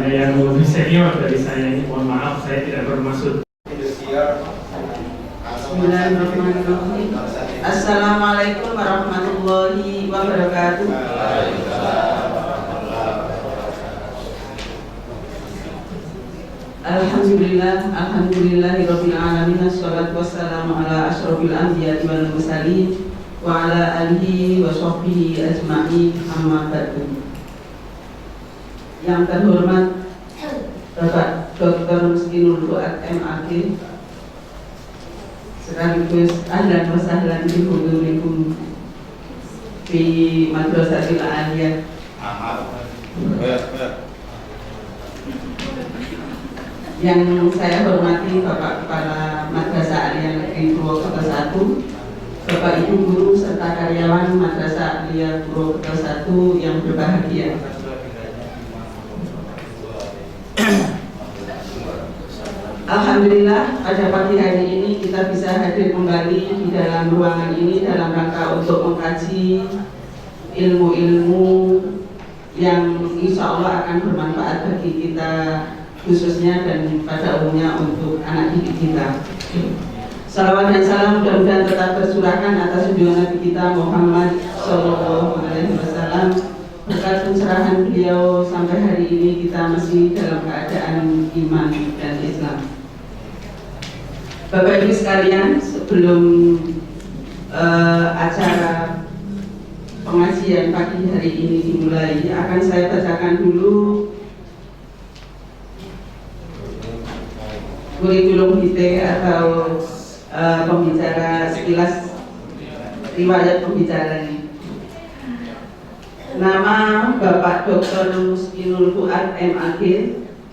misalnya yang lebih senior dari saya ini, mohon maaf, saya tidak bermaksud. Bismillahirrahmanirrahim. Assalamualaikum warahmatullahi wabarakatuh. Alhamdulillahirabbil alamin. Wassalatu wassalamu ala asyrofil anbiya'i wal mursalin wa ala alihi wa sahbihi ajma'in, amma ba'du. Yang terhormat Bapak Dr. Muskinul Fuad MAG, sekaligus ahlan wa sahlan bi hudurikum fi Madrasatil Aliyah. Yang saya hormati Bapak Kepala Madrasah Aliyah Negeri Purwokerto 1, Bapak Ibu guru serta karyawan Madrasah Aliyah Purwokerto 1 yang berbahagia. Alhamdulillah, pada pagi hari ini kita bisa hadir kembali di dalam ruangan ini dalam rangka untuk mengkaji ilmu-ilmu yang insya Allah akan bermanfaat bagi kita khususnya dan pada umumnya untuk anak didik kita. Salawat dan salam mudah-mudahan tetap tercurahkan atas junjungan Nabi kita Muhammad SAW. Berkat pencerahan beliau sampai hari ini kita masih dalam keadaan iman dan Islam. Bapak Ibu sekalian, sebelum acara pengajian pagi hari ini dimulai, akan saya bacakan dulu kurikulum vitae atau pembicara sekilas riwayat pembicaranya. Nama Bapak Dr. Muskinul Fuad MAG,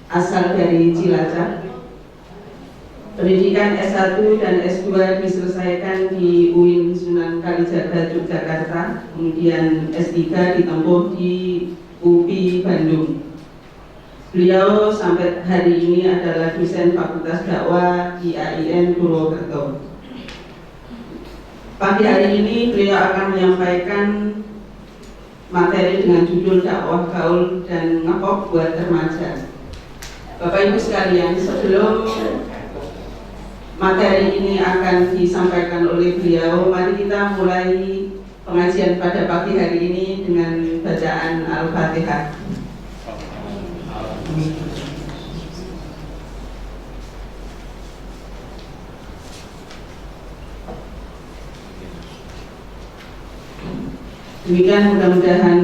asal dari Cilacap. Pendidikan S1 dan S2 diselesaikan di UIN Sunan Kalijaga, Yogyakarta. Kemudian S3 ditempuh di UPI Bandung. Beliau sampai hari ini adalah dosen Fakultas Dakwah IAIN Purwokerto. Pagi hari ini beliau akan menyampaikan materi dengan judul dakwah gaul dan ngepop buat remaja. Bapak Ibu sekalian, sebelum materi ini akan disampaikan oleh beliau, mari kita mulai pengajian pada pagi hari ini dengan bacaan Al-Fatihah. Demikian, mudah-mudahan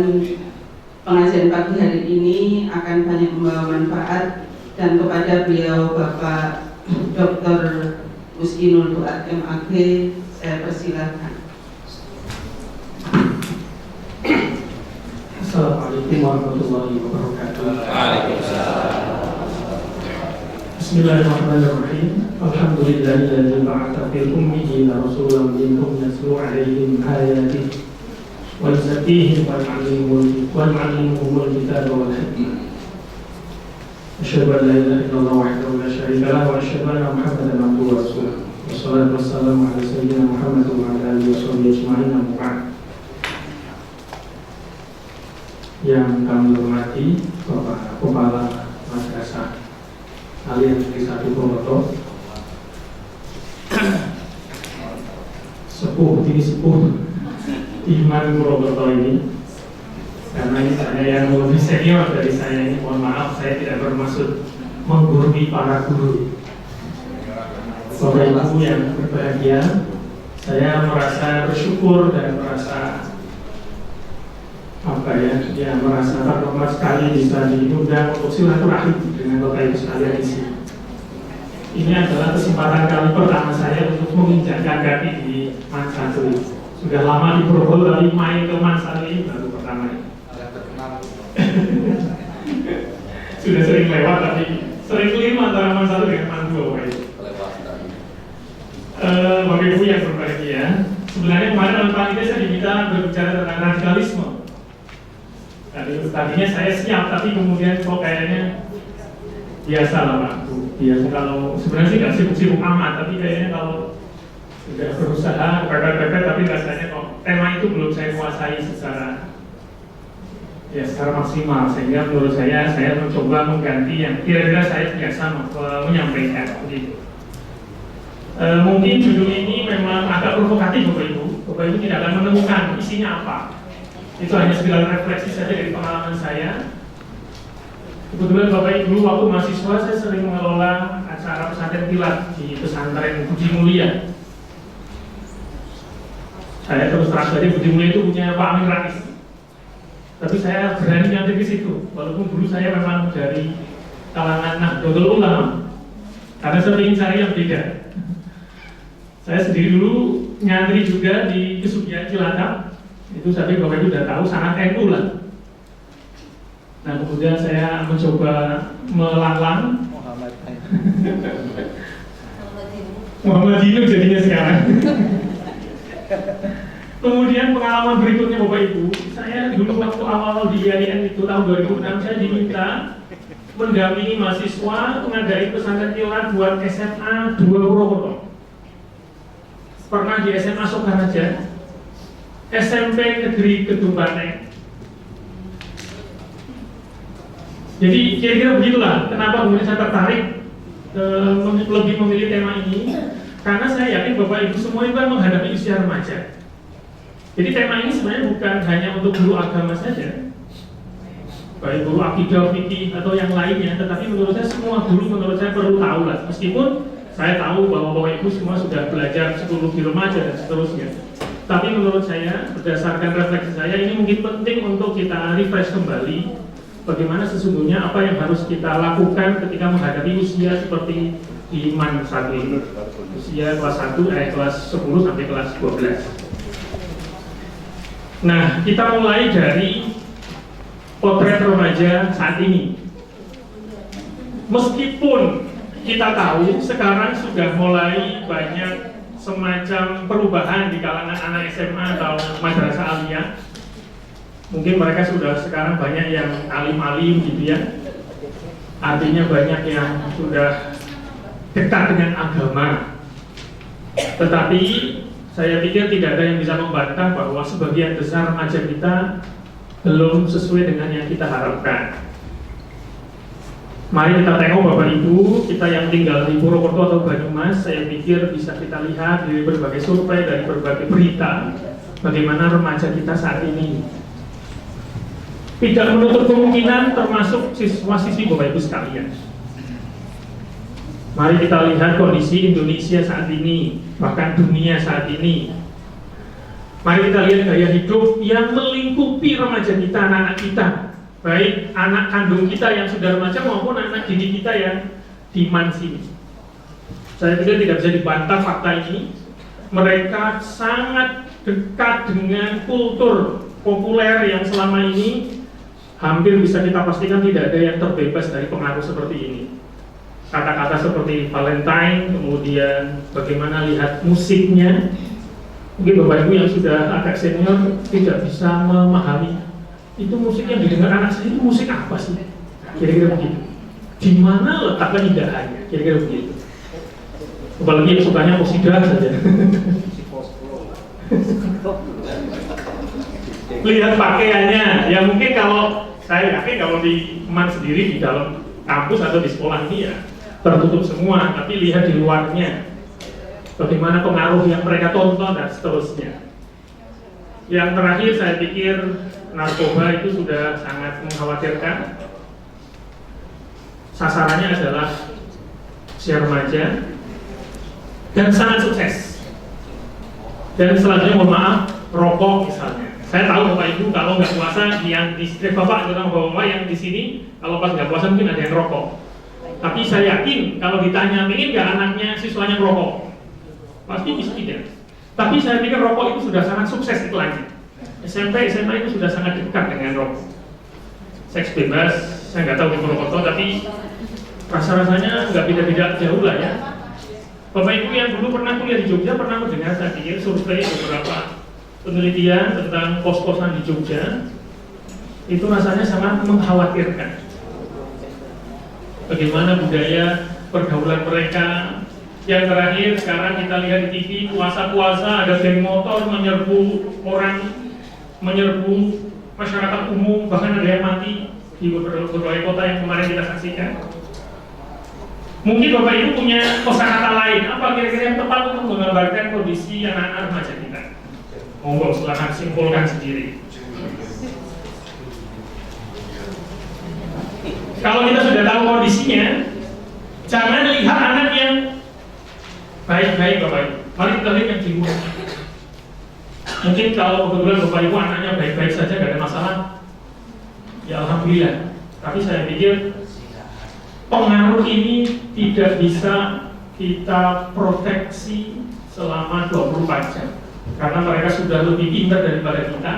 pengajian pagi hari ini akan banyak membawa manfaat, dan kepada beliau Bapak Dr. Muskinul Fuad MAG saya persilahkan. Assalamualaikum warahmatullahi wabarakatuh. Bismillahirrahmanirrahim. Alhamdulillahilladzi ba'atha fil ummiyina rasulan minhum yatlu 'alaihim ayatihi wa yuzakkihim wa yu'allimuhumul kitaba wal hikmah. Asyhadu an la ilaha illallah wahdahu la syarika lahu wa asyhadu anna Muhammadan abduhu wa rasuluh. Wassalatu wassalamu ala sayyidina Muhammad wa ala alihi washabbihi ajma'in, amma ba'd. Yang kami hormati Bapak Kepala Madrasah Aliyah Negeri 1 Purwokerto, sepuh Iman Purwokerto ini, karena ini saya yang lebih senior dari saya ini, mohon maaf, saya tidak bermaksud menggurui para guru. Bapak Ibu yang berbahagia, saya merasa bersyukur dan merasa merasa terhormat sekali bisa diundang untuk silaturahim dengan Bapak Ibu sekalian di sini. Ini adalah kesempatan kali pertama saya untuk menginjakkan kaki di Man 1. Sudah lama di Purwokerto, tapi main ke Man 1 ini baru pertama ini. Sudah sering lewat, tapi sering keliru antara Man 1 dengan Man 2. Bapak Ibu yang berbahagia, sebenarnya kemarin dalam panitia saya diminta berbicara tentang radikalisme. Tadinya saya siap, tapi kemudian kok kayaknya biasa lah Pak. Biasa, kalau sebenarnya sih nggak sibuk-sibuk amat, tapi kayaknya kalau sudah berusaha pepet-pepet, tapi rasanya kok tema itu belum saya kuasai secara ya secara maksimal, sehingga menurut saya mencoba mengganti yang kira-kira saya biasa menyampaikan begitu. Mungkin judul ini memang agak provokatif Bapak Ibu tidak akan menemukan isinya apa. Itu hanya sekedar refleksi saja dari pengalaman saya. Kebetulan Bapak Ibu waktu mahasiswa saya sering mengelola acara pesantren kilat di pesantren Budi Mulia. Saya terus terang saja Budi Mulia itu punya Pak Amin Rais. Tapi saya berani nyantri ke situ, walaupun dulu saya memang dari kalangan Nahdlatul Ulama, karena saya ingin cari yang beda. Saya sendiri dulu nyantri juga di Kesugihan Cilacap, itu tapi Bapak Ibu sudah tahu sangat NU lah. Nah kemudian saya mencoba melanglang Muhammad Dino jadinya sekarang. Kemudian pengalaman berikutnya Bapak Ibu, saya dulu waktu awal di IAIN itu tahun 2006 saya diminta mendampingi mahasiswa mengadakan pesantren kilat buat SMA 2 Purwokerto. Pernah di SMA Sokaraja, SMP Negeri Kedung Banteng. Jadi kira-kira begitulah kenapa kemudian saya tertarik lebih memilih tema ini, karena saya yakin Bapak Ibu semua itu kan menghadapi usia remaja. Jadi tema ini sebenarnya bukan hanya untuk guru agama saja, baik guru akidah, fikih atau yang lainnya, tetapi menurut saya semua guru perlu tahu lah. Meskipun saya tahu bahwa Bapak Ibu semua sudah belajar psikologi remaja dan seterusnya, tapi menurut saya berdasarkan refleksi saya ini mungkin penting untuk kita refresh kembali bagaimana sesungguhnya apa yang harus kita lakukan ketika menghadapi usia seperti iman saat ini, usia kelas 1, kelas 10 sampai kelas 12. Nah, kita mulai dari potret remaja saat ini. Meskipun kita tahu sekarang sudah mulai banyak semacam perubahan di kalangan anak SMA atau madrasah aliyah. Mungkin mereka sudah sekarang banyak yang alim-alim gitu ya. Artinya banyak yang sudah dekat dengan agama. Tetapi saya pikir tidak ada yang bisa membantah bahwa sebagian besar remaja kita belum sesuai dengan yang kita harapkan. Mari kita tengok Bapak Ibu, kita yang tinggal di Purwokerto atau Banyumas, saya pikir bisa kita lihat dari berbagai survei, dari berbagai berita, bagaimana remaja kita saat ini. Tidak menutup kemungkinan termasuk siswa-siswi Bapak Ibu sekalian. Mari kita lihat kondisi Indonesia saat ini, bahkan dunia saat ini. Mari kita lihat gaya hidup yang melingkupi remaja kita, anak-anak kita, baik anak kandung kita yang sudah remaja maupun anak didik kita yang di sini. Saya pikir tidak bisa dibantah fakta ini. Mereka sangat dekat dengan kultur populer yang selama ini hampir bisa kita pastikan tidak ada yang terbebas dari pengaruh seperti ini. Kata-kata seperti Valentine, kemudian bagaimana lihat musiknya. Mungkin Bapak Ibu yang sudah agak senior tidak bisa memahami itu musik yang didengar anak saya itu musik apa sih? Kira-kira begitu. Di mana letak keindahannya? Kira-kira begitu. Apalagi yang sukanya musida saja. Lihat pakaiannya, ya mungkin kalau saya yakin kalau di Man sendiri di dalam kampus atau di sekolah ini ya tertutup semua, tapi lihat di luarnya bagaimana pengaruh yang mereka tonton dan seterusnya. Yang terakhir saya pikir narkoba itu sudah sangat mengkhawatirkan. Sasarannya adalah usia remaja dan sangat sukses. Dan selanjutnya mohon maaf, rokok misalnya. Saya tahu Bapak Ibu kalau nggak puasa yang di Bapak atau Bapak yang di sini kalau pas nggak puasa mungkin ada yang rokok. Tapi saya yakin kalau ditanya ingin nggak anaknya siswanya merokok, pasti bisa tidak. Tapi saya pikir rokok itu sudah sangat sukses iklannya. SMP, SMA itu sudah sangat dekat dengan rokok. Seks bebas, saya nggak tahu di Purwokerto, tapi rasa-rasanya nggak beda-beda jauh lah ya. Bapak Ibu yang dulu pernah kuliah di Jogja pernah mendengar saya pikir survei beberapa penelitian tentang kos-kosan di Jogja, itu rasanya sangat mengkhawatirkan. Bagaimana budaya pergaulan mereka. Yang terakhir sekarang kita lihat di TV, puasa-puasa ada geng motor menyerbu orang, menyerbu masyarakat umum, bahkan ada yang mati di berbagai kota yang kemarin kita saksikan. Mungkin Bapak Ibu punya kosakata lain, apa kira-kira yang tepat untuk menggambarkan kondisi anak-anak remaja kita? Monggo silakan simpulkan sendiri. Kalau kita sudah tahu kondisinya, jangan lihat anak yang baik-baik Bapak Ibu. Mari kita lihat yang di luar. Mungkin kalau kebetulan Bapak Ibu anaknya baik-baik saja, gak ada masalah, ya alhamdulillah. Tapi saya pikir pengaruh ini tidak bisa kita proteksi selama 24 jam, karena mereka sudah lebih pintar daripada kita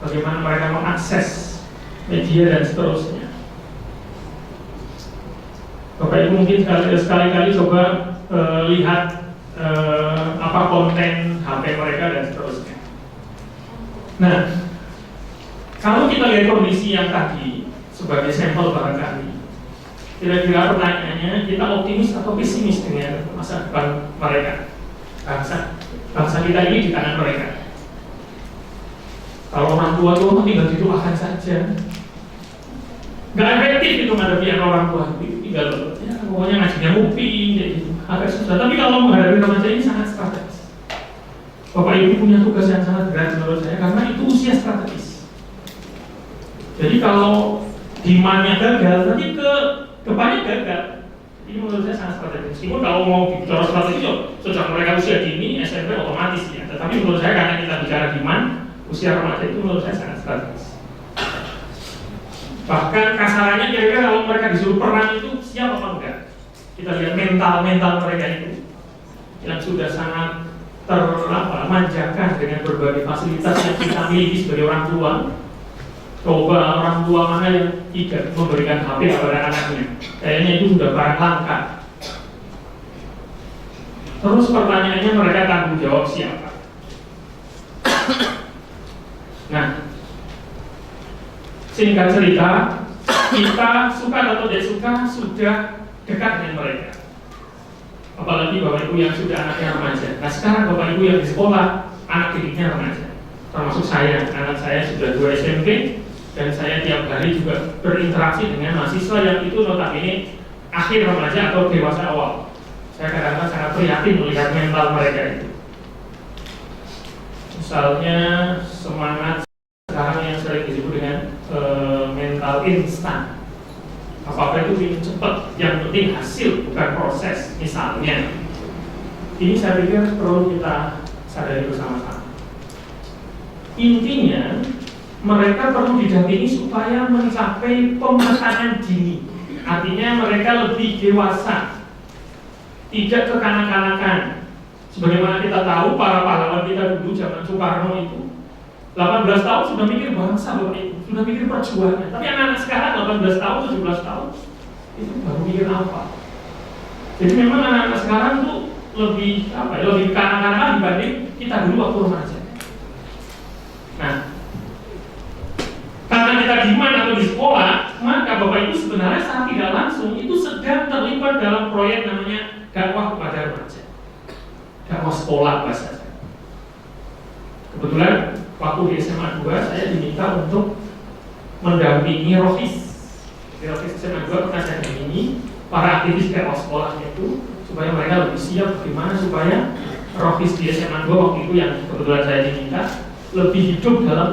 bagaimana mereka mengakses media dan seterusnya. Bapak Ibu mungkin sekali-kali coba lihat apa konten HP mereka dan seterusnya. Nah, kalau kita lihat kondisi yang tadi sebagai sampel barangkali, kira-kira pertanyaannya, kita optimis atau pesimis dengan masa depan mereka? Bangsa kita ini di tangan mereka. Kalau orang tua itu tinggal didoakan saja, nggak efektif itu menghadapi orang tua. Tinggal ya, pokoknya ngajinya nguping, gitu, agak susah. Tapi kalau menghadapi remaja ini sangat strategis. Bapak Ibu punya tugas yang sangat berat menurut saya, karena itu usia strategis. Jadi kalau demandnya gagal, nanti ke depannya gagal. Ini menurut saya sangat strategis. Meskipun kalau mau bicara strategi, sejak mereka usia dini, SMP otomatis ya. Tetapi menurut saya karena kita bicara demand, usia remaja itu menurut saya sangat strategis. Bahkan kasarannya kira-kira kalau mereka disuruh perang itu siap apa enggak? Kita lihat mental mereka itu yang sudah sangat termanjakan dengan berbagai fasilitas yang kita miliki sebagai orang tua. Coba orang tua mana yang tidak memberikan HP kepada anaknya? Kayaknya itu sudah barang langka. Terus pertanyaannya, mereka tanggung jawab siapa? Nah, singkat cerita, kita suka atau tidak suka sudah dekat dengan mereka. Apalagi Bapak Ibu yang sudah anaknya remaja. Nah sekarang Bapak Ibu yang di sekolah, anak didiknya remaja. Termasuk saya, anak saya sudah 2 SMP, dan saya tiap hari juga berinteraksi dengan mahasiswa yang itu notabene akhir remaja atau dewasa awal. Saya kadang-kadang sangat prihatin melihat mental mereka itu. Misalnya semangat sekarang yang sering disebut dengan mental instan. Apa-apa itu ingin cepat, yang penting hasil bukan proses. Misalnya, ini saya pikir perlu kita sadari bersama-sama. Intinya, mereka perlu didampingi supaya mencapai pemetaan dini. Artinya mereka lebih dewasa, tidak kekanak-kanakan. Sebagaimana kita tahu, para pahlawan kita dulu zaman Soekarno itu 18 tahun sudah mikir bangsa, Bapak Ibu, sudah mikir perjuangan. Tapi anak-anak sekarang 18 tahun, 17 tahun itu baru mikir apa. Jadi memang anak-anak sekarang tuh lebih lebih kanak-kanakan dibanding kita dulu waktu remaja. Nah, karena kita di mana atau di sekolah, maka Bapak Ibu sebenarnya saat tidak langsung itu sedang terlibat dalam proyek namanya dakwah kepada remaja, dakwah sekolah bahasa saya. Kebetulan waktu di SMA 2 saya diminta untuk mendampingi Rohis. Di Rohis SMA 2 pernah saya dampingi para aktivis dakwah sekolahnya itu supaya mereka lebih siap bagaimana supaya Rohis di SMA 2 waktu itu yang kebetulan saya diminta lebih hidup dalam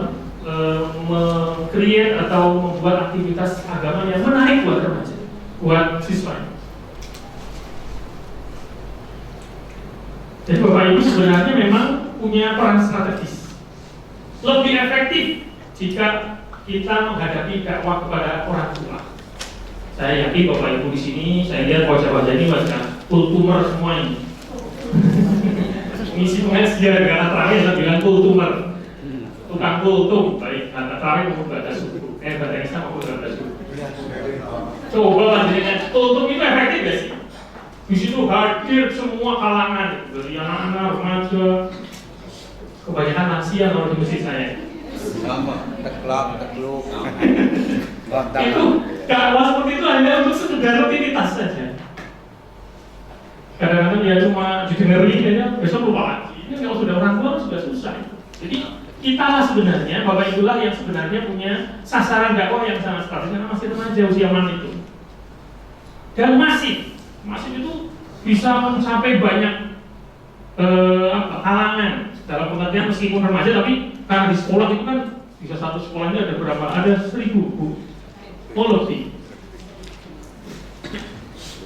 meng-create atau membuat aktivitas agama yang menarik buat remaja, buat siswa. Jadi Bapak Ibu sebenarnya memang punya peran strategis. Lebih efektif jika kita menghadapi dakwah kepada orang tua. Saya yakin Bapak Ibu di sini, saya lihat wajah-wajah ini wajah kultumer semua ini. Misi pengajian karena terakhir saya bilang kultumer, tukang kultum, baik kata terakhir maupun bahasa suku, bahasa Islam maupun bahasa suku. Coba lanjutkan, kultum itu efektif gak sih? Di situ hadir semua kalangan, dari anak-anak, remaja, kebanyakan lansia kalau di masjid saya. Tekluk. Itu dakwah seperti itu hanya untuk sekedar rutinitas saja. Kadang-kadang dia cuma didengerin aja, besok lupa lagi. Ini kalau sudah orang tua sudah susah. Jadi Kitalah sebenarnya, Bapak Ibulah yang sebenarnya punya sasaran dakwah yang sangat strategis karena masih remaja usia man itu. Dan masif itu bisa mencapai banyak kalangan dalam pengertian meskipun remaja, tapi karena di sekolah itu kan bisa satu sekolahnya ada berapa? Ada 1000 Bu. Lebih.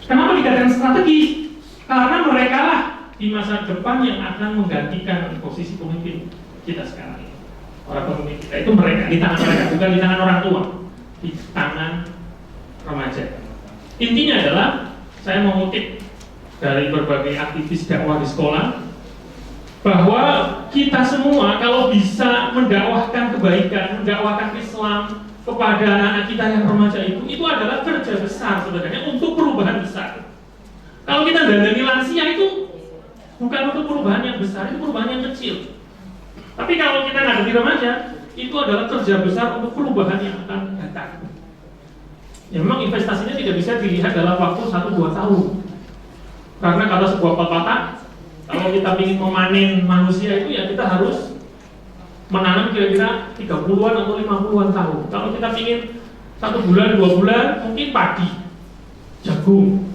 Kenapa dikatakan strategis? Karena mereka lah di masa depan yang akan menggantikan posisi pemimpin kita sekarang ini. Orang pemimpin kita itu mereka, di tangan mereka, bukan di tangan orang tua, di tangan remaja. Intinya adalah saya mengutip dari berbagai aktivis dakwah di sekolah bahwa kita semua kalau bisa mendakwahkan kebaikan, mendakwahkan Islam kepada anak-anak kita yang remaja itu adalah kerja besar sebenarnya untuk perubahan besar. Kalau kita dandani lansia itu bukan untuk perubahan yang besar, itu perubahan yang kecil. Tapi kalau kita ngadepin remaja, itu adalah kerja besar untuk perubahan yang akan datang. Ya memang investasinya tidak bisa dilihat dalam waktu 1-2 tahun. Karena kata sebuah pepatah, kalau kita ingin memanen manusia itu ya kita harus menanam kira-kira 30-an atau 50-an tahun. Kalau kita ingin 1 bulan, 2 bulan, mungkin padi, jagung.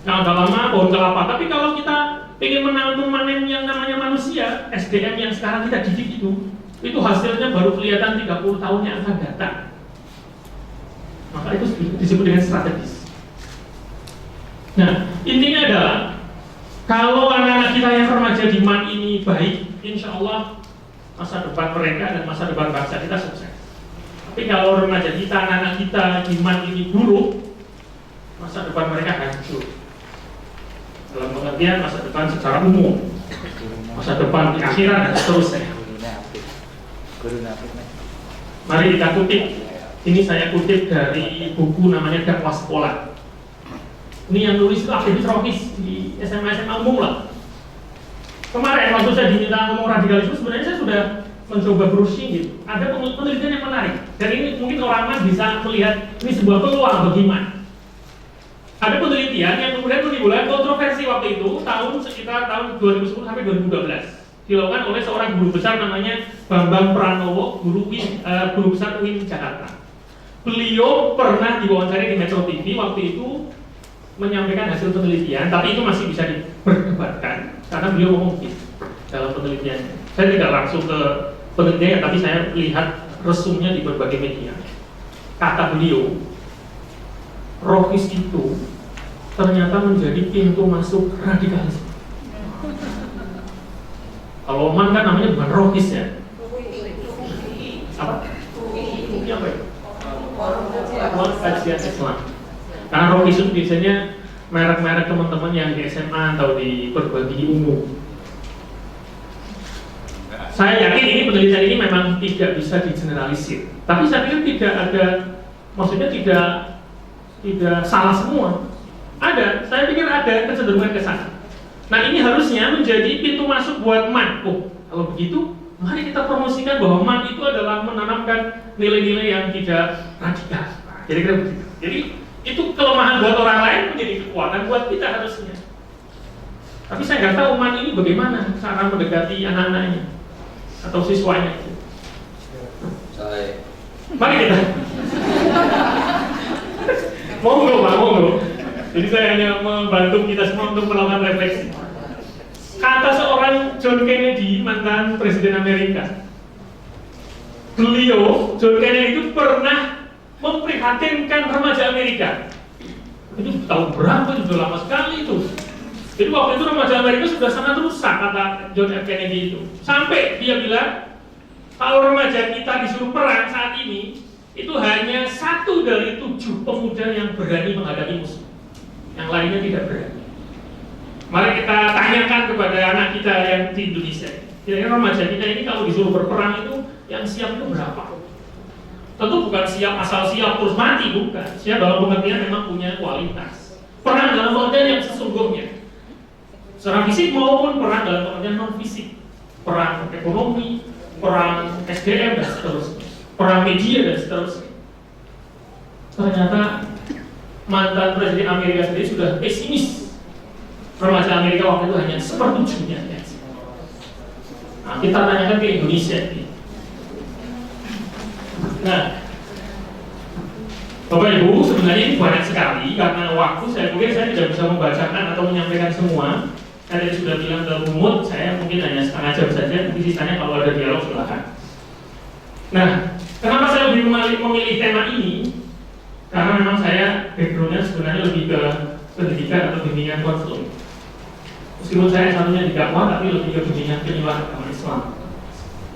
Nah, agak lama pohon kelapa. Tapi kalau kita ingin memanen yang namanya manusia, SDM yang sekarang kita didik itu hasilnya baru kelihatan 30 tahun yang akan datang. Maka itu disebut dengan strategis. Nah, intinya adalah kalau anak-anak kita yang remaja di MAN ini baik, insya Allah masa depan mereka dan masa depan bangsa kita sukses. Tapi kalau remaja kita, anak-anak kita di MAN ini buruk, masa depan mereka hancur. Dalam pengertian masa depan secara umum, masa depan di akhirat dan seterusnya. Mari kita kutip. Ini saya kutip dari buku namanya Dakwah Sekolah. Ini yang nulis itu aktivis Rohis di SMA umum lah. Kemarin waktu saya diminta ngomong radikalisme, sebenarnya saya sudah mencoba brushing gitu. Ada penelitian yang menarik. Dan ini mungkin orang bisa melihat ini sebuah peluang bagaimana. Ada penelitian yang kemudian menimbulkan kontroversi waktu itu sekitar tahun 2010 sampai 2012. Dilakukan oleh seorang guru besar namanya Bambang Pranowo, guru besar UIN Jakarta. Beliau pernah diwawancari di Metro TV waktu itu menyampaikan hasil penelitian, tapi itu masih bisa diperdebatkan karena beliau ngomong gitu dalam penelitiannya. Saya tidak langsung ke penelitiannya, tapi saya lihat resumnya di berbagai media. Kata beliau, Rohis itu ternyata menjadi pintu masuk radikalisme. Kalau MAN kan namanya bukan Rohis ya. Apa? Ini apa ya? Kajian Islam. Karena Rohis itu biasanya merek-merek teman-teman yang di SMA atau di berbagai umum. Saya yakin ini penelitian ini memang tidak bisa digeneralisir. Tapi saya pikir tidak ada, maksudnya tidak salah semua. Ada, saya pikir ada kecenderungan ke sana. Nah, ini harusnya menjadi pintu masuk buat MAN. Kalau begitu, mari kita promosikan bahwa MAN itu adalah menanamkan nilai-nilai yang tidak radikal. Jadi kira begitu. Jadi itu kelemahan buat orang lain menjadi kekuatan buat kita harusnya. Tapi saya nggak tahu MAN ini bagaimana cara mendekati anak-anaknya atau siswanya itu. Mari kita. Monggo Pak, monggo. Jadi saya hanya membantu kita semua untuk melakukan refleksi. Kata seorang John Kennedy, mantan Presiden Amerika, beliau, John Kennedy itu pernah memprihatinkan remaja Amerika. Itu tahun berapa, itu sudah lama sekali itu. Jadi waktu itu remaja Amerika sudah sangat rusak, kata John F. Kennedy itu. Sampai dia bilang, kalau remaja kita disuruh perang saat ini, itu hanya 1 dari 7 pemuda yang berani menghadapi musuh. Yang lainnya tidak berani. Mari kita tanyakan kepada anak kita yang di Indonesia. Kira-kira remaja kita ini kalau disuruh berperang itu yang siap itu berapa? Tentu bukan siap asal siap terus mati, bukan. Siap dalam pengertian memang punya kualitas. Perang dalam pengertian yang sesungguhnya. Secara fisik maupun perang dalam pengertian non fisik. Perang ekonomi, perang SDM dan seterusnya. Perang media dan seterusnya. Ternyata mantan Presiden Amerika sendiri sudah pesimis. Remaja Amerika waktu itu hanya 1/7-nya. Nah, kita tanyakan ke Indonesia ini. Nah, Bapak Ibu, sebenarnya ini banyak sekali karena waktu saya mungkin saya tidak bisa membacakan atau menyampaikan semua. Saya tadi sudah bilang ke Bumut, saya mungkin hanya setengah jam saja, nanti sisanya kalau ada dialog silakan. Nah, kenapa saya lebih memilih tema ini? Karena memang saya backgroundnya sebenarnya lebih ke pendidikan atau bimbingan konseling. Meskipun saya satunya di dakwah, tapi lebih ke bimbingan penyuluhan agama Islam.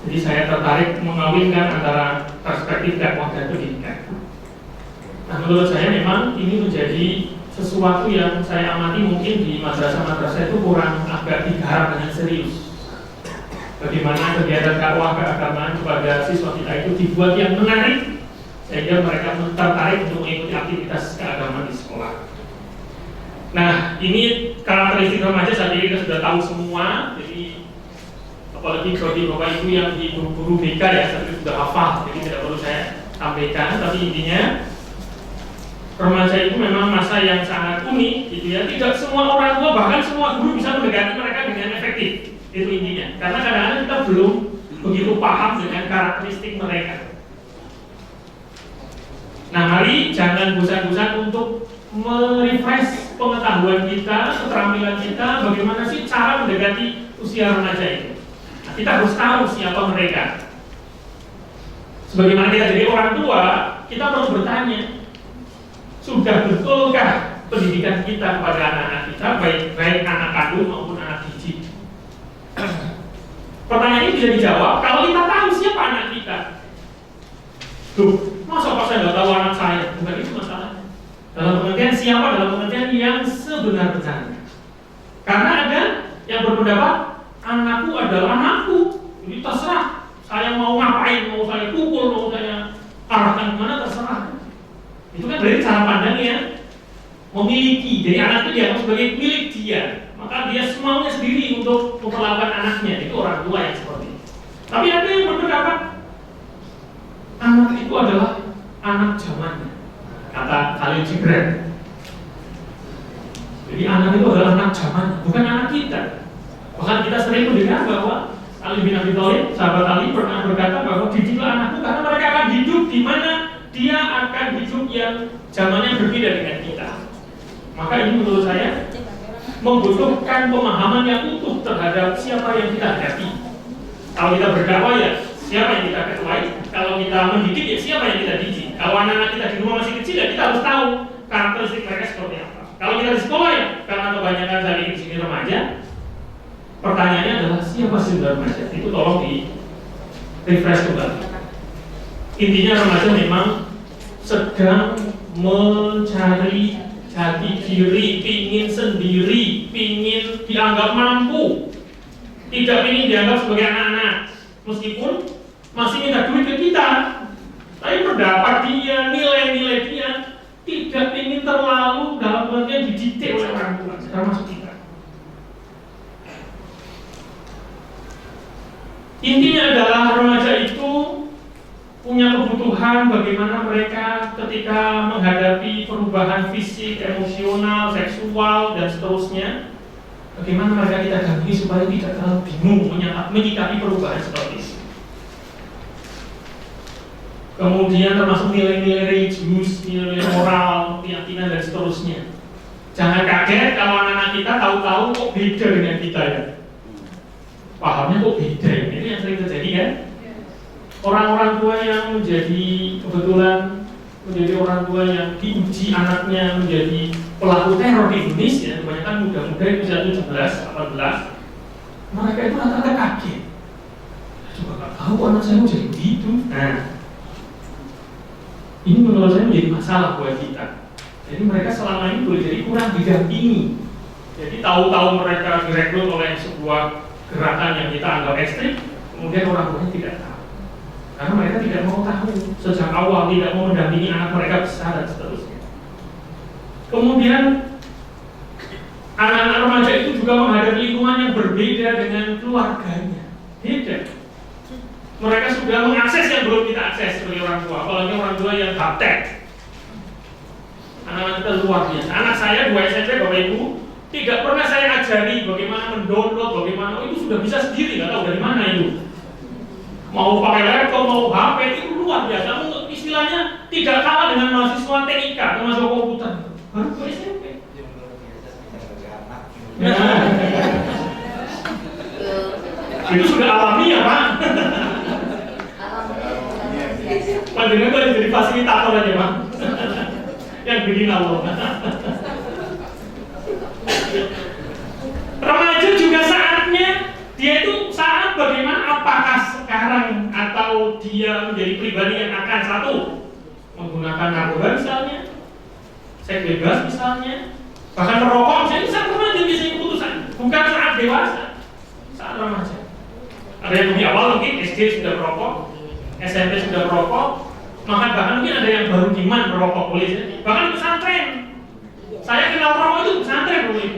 Jadi saya tertarik mengawinkan antara perspektif dakwah dan pendidikan. Nah, menurut saya memang ini menjadi sesuatu yang saya amati mungkin di madrasah-madrasah itu kurang agak digarap dengan serius. Bagaimana kegiatan dakwah keagamaan kepada siswa kita itu dibuat yang menarik sehingga mereka tertarik untuk mengikuti aktivitas keagamaan di sekolah. Nah, ini karakteristik remaja saya pikir kita sudah tahu semua. Jadi apalagi bagi Bapak Ibu yang di guru BK ya, saya sudah hafal, jadi tidak perlu saya sampaikan. Tapi intinya remaja itu memang masa yang sangat unik, gitu ya. Tidak semua orang tua bahkan semua guru bisa mendekati mereka dengan efektif. Itu intinya. Karena kadang-kadang kita belum begitu paham dengan karakteristik mereka. Nah, mari jangan bosan-bosan untuk merefresh pengetahuan kita, keterampilan kita, bagaimana sih cara mendekati usia remaja itu. Nah, kita harus tahu siapa mereka. Sebagaimana kita jadi orang tua, kita perlu bertanya, sudah betulkah pendidikan kita kepada anak-anak kita, baik anak kandung maupun anak didik? Pertanyaan ini bisa dijawab kalau kita tahu siapa anak kita. Duh, masa pas saya nggak tahu anak saya? Bukan itu masalahnya. Dalam pengertian siapa, dalam pengertian yang sebenar-benarnya. Karena ada yang berpendapat anakku adalah anakku, jadi terserah saya mau ngapain, mau saya pukul, mau saya arahkan kemana, terserah. Itu kan dari cara pandangnya memiliki. Jadi anak itu dianggap sebagai milik dia, maka dia semaunya sendiri untuk memperlakukan anaknya. Itu orang tua yang seperti itu. Tapi ada yang berpendapat anak itu adalah anak zamannya, kata Khalil Gibran. Jadi anak itu adalah anak zaman, bukan anak kita. Bahkan kita sering mendengar bahwa Ali bin Abi Thalib, sahabat Ali, pernah berkata bahwa didiklah anakku karena mereka akan hidup di mana dia akan hidup yang zamannya berbeda dengan kita. Maka ini menurut saya membutuhkan pemahaman yang utuh terhadap siapa yang kita hadapi. Kalau kita berdakwah ya siapa yang kita ketuai, kalau kita mendidik ya siapa yang kita didik. Kalau anak-anak kita di rumah masih kecil ya kita harus tahu karakteristik mereka seperti apa. Kalau kita di sekolah ya, karena kebanyakan saya di sini remaja, pertanyaannya adalah siapa sih remaja? Itu tolong di refresh kembali. Intinya remaja memang sedang mencari jati diri, pingin sendiri, pingin dianggap mampu, tidak ingin dianggap sebagai anak-anak. Meskipun masih minta duit ke kita, tapi pendapat dia, nilai-nilai dia tidak ingin terlalu dalam pengertian didikte oleh orang tua, termasuk kita. Intinya adalah remaja itu punya kebutuhan bagaimana mereka ketika menghadapi perubahan fisik, emosional, seksual, dan seterusnya. Bagaimana mereka kita dampingi supaya tidak terlalu bingung menyikapi perubahan seperti itu. Kemudian termasuk nilai-nilai religius, nilai moral, keyakinan, dan seterusnya. Jangan kaget kalau anak-anak kita tahu-tahu kok beda dengan kita ya. Pahamnya kok beda, ini yang sering terjadi kan? Orang-orang tua yang kebetulan menjadi orang tua yang diuji anaknya menjadi pelaku teror di Indonesia, kebanyakan muda-muda itu usia 17, 18, mereka itu rata-rata kaget. Coba gak tahu anak saya mau jadi begitu. Nah, ini menurut saya menjadi masalah buat kita. Jadi mereka selama ini boleh jadi kurang didampingi. Jadi tahu-tahu mereka direkrut oleh sebuah gerakan yang kita anggap ekstrim, kemudian orang tuanya tidak tahu. Karena mereka tidak mau tahu sejak awal, tidak mau mendampingi anak mereka besar dan seterusnya. Kemudian anak-anak remaja itu juga menghadapi lingkungan yang berbeda dengan keluarganya. Beda. Mereka sudah mengakses yang belum kita akses sebagai orang tua, apalagi orang tua yang gaptek. Anak-anak kita luar biasa. Anak saya 2 SMP, Bapak Ibu, tidak pernah saya ajari bagaimana mendownload, bagaimana itu sudah bisa sendiri, nggak tahu dari mana itu. Mau pakai laptop, mau HP, itu luar biasa. tidak kalah dengan mahasiswa TIK atau mahasiswa komputer. Baru ke SMP. Nah, itu sudah alami ya Pak. Panjenengan boleh jadi fasilitator aja Pak. Yang bikin Allah. Remaja juga saatnya dia itu saat bagaimana, apakah sekarang atau dia menjadi pribadi yang akan satu menggunakan narkoba misalnya, seks bebas misalnya, bahkan merokok misalnya. Saat remaja biasanya keputusan, bukan saat dewasa, saat remaja. Ada yang lebih awal mungkin SD sudah merokok, SMP sudah merokok, bahkan mungkin ada yang baru iman merokok boleh, bahkan di pesantren. Saya kenal rokok itu pesantren boleh.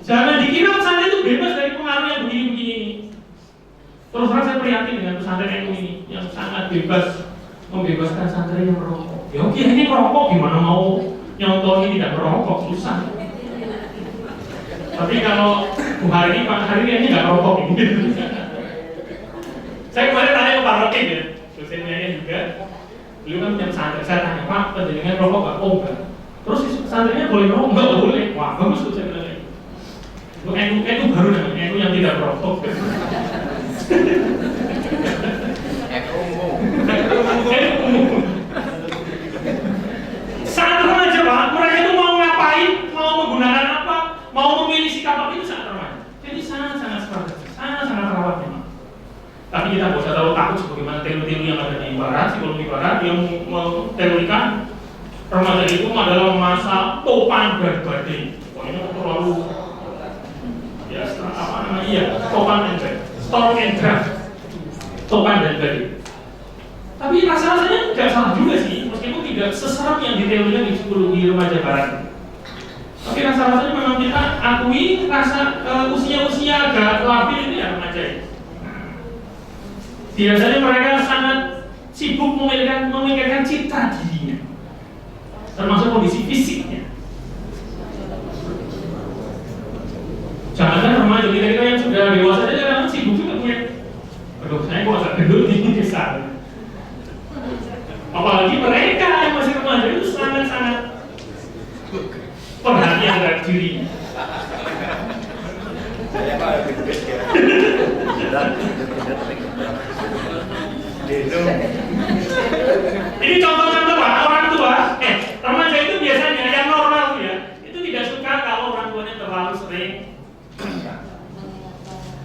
Jangan dikira pesantren itu bebas dari pengaruh yang begini-begini. Terus terang saya prihatin dengan pesantren NU ini yang sangat bebas, membebaskan santri yang merokok. Ya oke, ini merokok gimana mau nyontohin tidak merokok, susah. Tapi kalau Pak Hari ini nggak merokok gitu. Saya kemarin tanya ke Pak Rokin ya, dosennya juga. Beliau kan punya pesantren. Saya tanya, Pak, penjaringan merokok nggak? Oh enggak. Terus pesantrennya boleh merokok? Nggak boleh. Wah bagus tuh saya bilang. NU baru namanya, NU yang tidak merokok. Saat remaja Pak, mereka itu mau ngapain, mau menggunakan apa, mau memilih sikap apa, itu saat remaja. Jadi sangat strategis, sangat rawat memang. Tapi kita nggak usah terlalu takut sebagaimana teori-teori yang ada di barat, psikologi barat yang menteorikan remaja itu adalah masa topan dan badai. Pokoknya terlalu ya apa namanya, iya, topan and badai, storm and draft, topan dan badai. Tapi rasa-rasanya tidak salah juga sih, meskipun tidak seseram yang diteorikan di psikologi remaja barat. Tapi rasa-rasanya memang kita akui rasa usia-usia agak labil ini ya remaja ini. Biasanya mereka sangat sibuk memikirkan citra dirinya, termasuk kondisi fisiknya. Jangan remaja kita yang sudah dewasa saja kan sibuk juga punya. Aduh, saya kok agak gendut ini besar. Apalagi mereka yang masih remaja itu sangat perhatian terhadap diri. Ini contoh-contoh Pak, orang tua, remaja itu biasanya yang normal ya, itu tidak suka kalau orang tuanya terlalu sering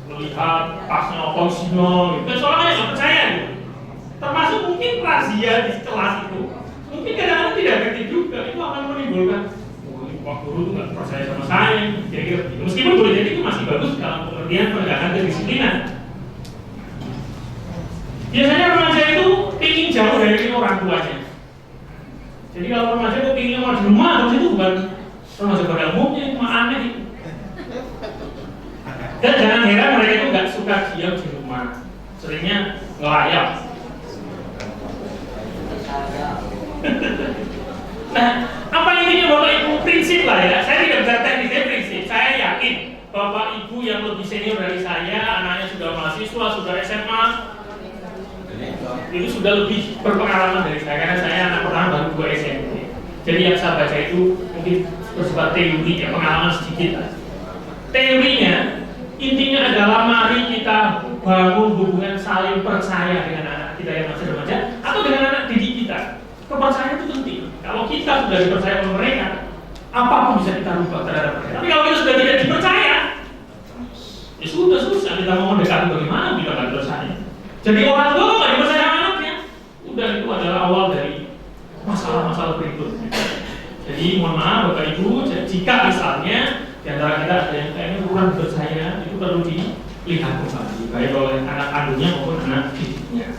melihat pasnya oposino gitu. Soalnya nggak percaya gitu. Termasuk mungkin razia di kelas itu, mungkin kadang-kadang tidak ngerti juga, itu akan menimbulkan Pak guru itu nggak percaya sama saya, kira-kira begitu. Meskipun boleh jadi itu masih bagus dalam pengertian penegakan kedisiplinan. Biasanya remaja itu ingin jauh dari orang tuanya. Jadi kalau remaja itu ingin mau di rumah, terus itu bukan remaja pada umumnya, itu mah aneh itu. Dan jangan heran mereka itu nggak suka diam di rumah, seringnya ngelayap. Nah, apa intinya Bapak Ibu? Prinsip lah ya. Saya tidak bisa teknisnya prinsip. Saya yakin Bapak Ibu yang lebih senior dari saya, anaknya sudah mahasiswa, sudah SMA, itu sudah lebih berpengalaman dari saya. Karena saya anak pertama baru 2 SMP. Jadi yang saya baca itu mungkin bersifat teori, ya pengalaman sedikit. Teorinya, intinya adalah mari kita bangun hubungan saling percaya dengan anak kita yang masih remaja atau dengan anak didik kita. Kepercayaan itu penting. Kalau kita sudah dipercaya oleh mereka, apapun bisa kita rubah terhadap mereka. Tapi kalau kita sudah tidak dipercaya, ya sudah susah kita mau mendekati bagaimana bila nggak dipercaya. Jadi orang tua nggak dipercaya anaknya, udah itu adalah awal dari masalah-masalah berikutnya. Jadi mohon maaf Bapak Ibu, jika misalnya di antara kita ada yang kayaknya kurang percaya, itu perlu dilihat kembali, baik oleh anak kandungnya maupun anak didiknya.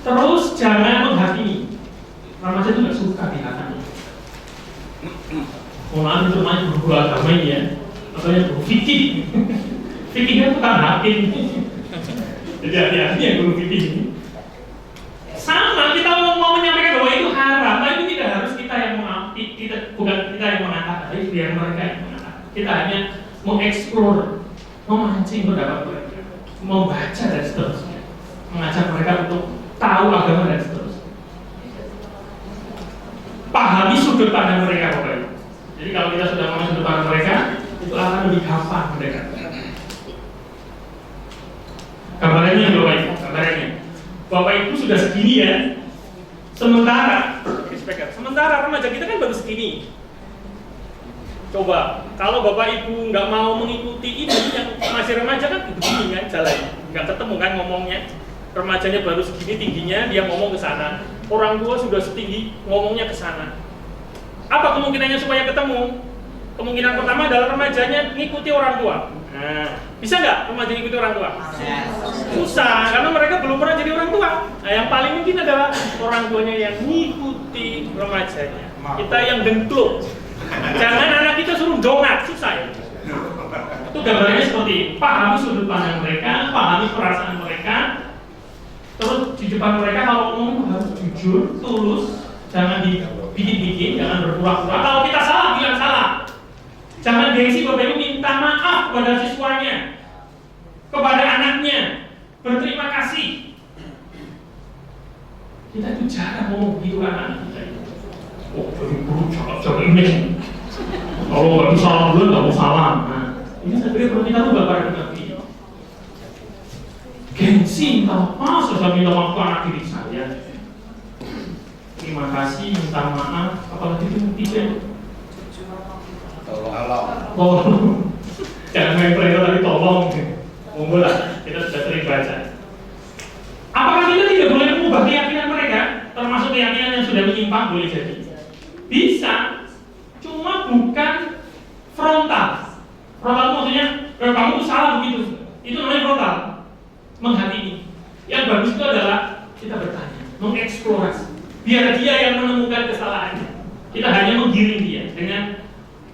Terus jangan menghakimi. Remaja itu nggak suka dihakimi. Mohon maaf itu namanya guru agama ini ya, atau yang guru fikih. Fikihnya bukan hakim. Jadi hati-hati ya guru fikih ini. Sama kita mau menyampaikan bahwa itu haram, tapi itu tidak harus kita yang bukan kita yang mengatakan, tapi biar mereka yang mengatakan. Kita hanya mengeksplor, memancing pendapat mereka, membaca dan seterusnya, mengajak mereka untuk tahu agama dan seterusnya. sudut pandang mereka Bapak Ibu. Jadi kalau kita sudah memahami sudut pandang mereka, itu akan lebih gampang mendekat. Gambarannya Bapak Ibu, gambarannya. Bapak Ibu sudah segini ya. Sementara remaja kita kan baru segini. Coba, kalau Bapak Ibu nggak mau mengikuti ini yang masih remaja kan begini kan jalannya, nggak ketemu kan ngomongnya. Remajanya baru segini tingginya, dia ngomong ke sana. Orang tua sudah setinggi, ngomongnya ke sana. Apa kemungkinannya supaya ketemu? Kemungkinan pertama adalah remajanya ngikuti orang tua. Nah, bisa nggak remaja ngikuti orang tua? Susah, karena mereka belum pernah jadi orang tua. Nah, yang paling mungkin adalah orang tuanya yang ngikuti remajanya. Kita yang dengkluk. Jangan anak kita suruh donat, susah ya. Itu gambarnya seperti pahami sudut pandang mereka, pahami perasaan mereka. Terus di depan mereka kalau ngomong harus jujur, tulus, jangan dibikin-bikin, jangan berpura-pura. Kalau kita salah, bilang salah. Jangan gengsi Bapak Ibu minta maaf kepada siswanya, kepada anaknya, berterima kasih. Kita itu jarang ngomong begitu kan anak kita. Oh, guru jangan ini. Kalau nggak bisa salah dulu, nggak mau salah. Nah, ini saya pikir perlu kita rubah pada Nabi. Gengsi, minta maaf, saya minta maaf ke anak diri saya. Terima kasih, minta maaf, apalagi itu tiga. Tolong. Jangan main player tapi tolong. Monggo lah, kita sudah sering baca. Apakah kita tidak boleh mengubah keyakinan mereka, termasuk keyakinan yang sudah menyimpang boleh jadi? Bisa, cuma bukan frontal. Frontal maksudnya, kamu salah begitu. Itu namanya frontal, menghakimi. Yang bagus itu adalah kita bertanya, mengeksplorasi. Biar dia yang menemukan kesalahannya. Kita hanya menggiring dia dengan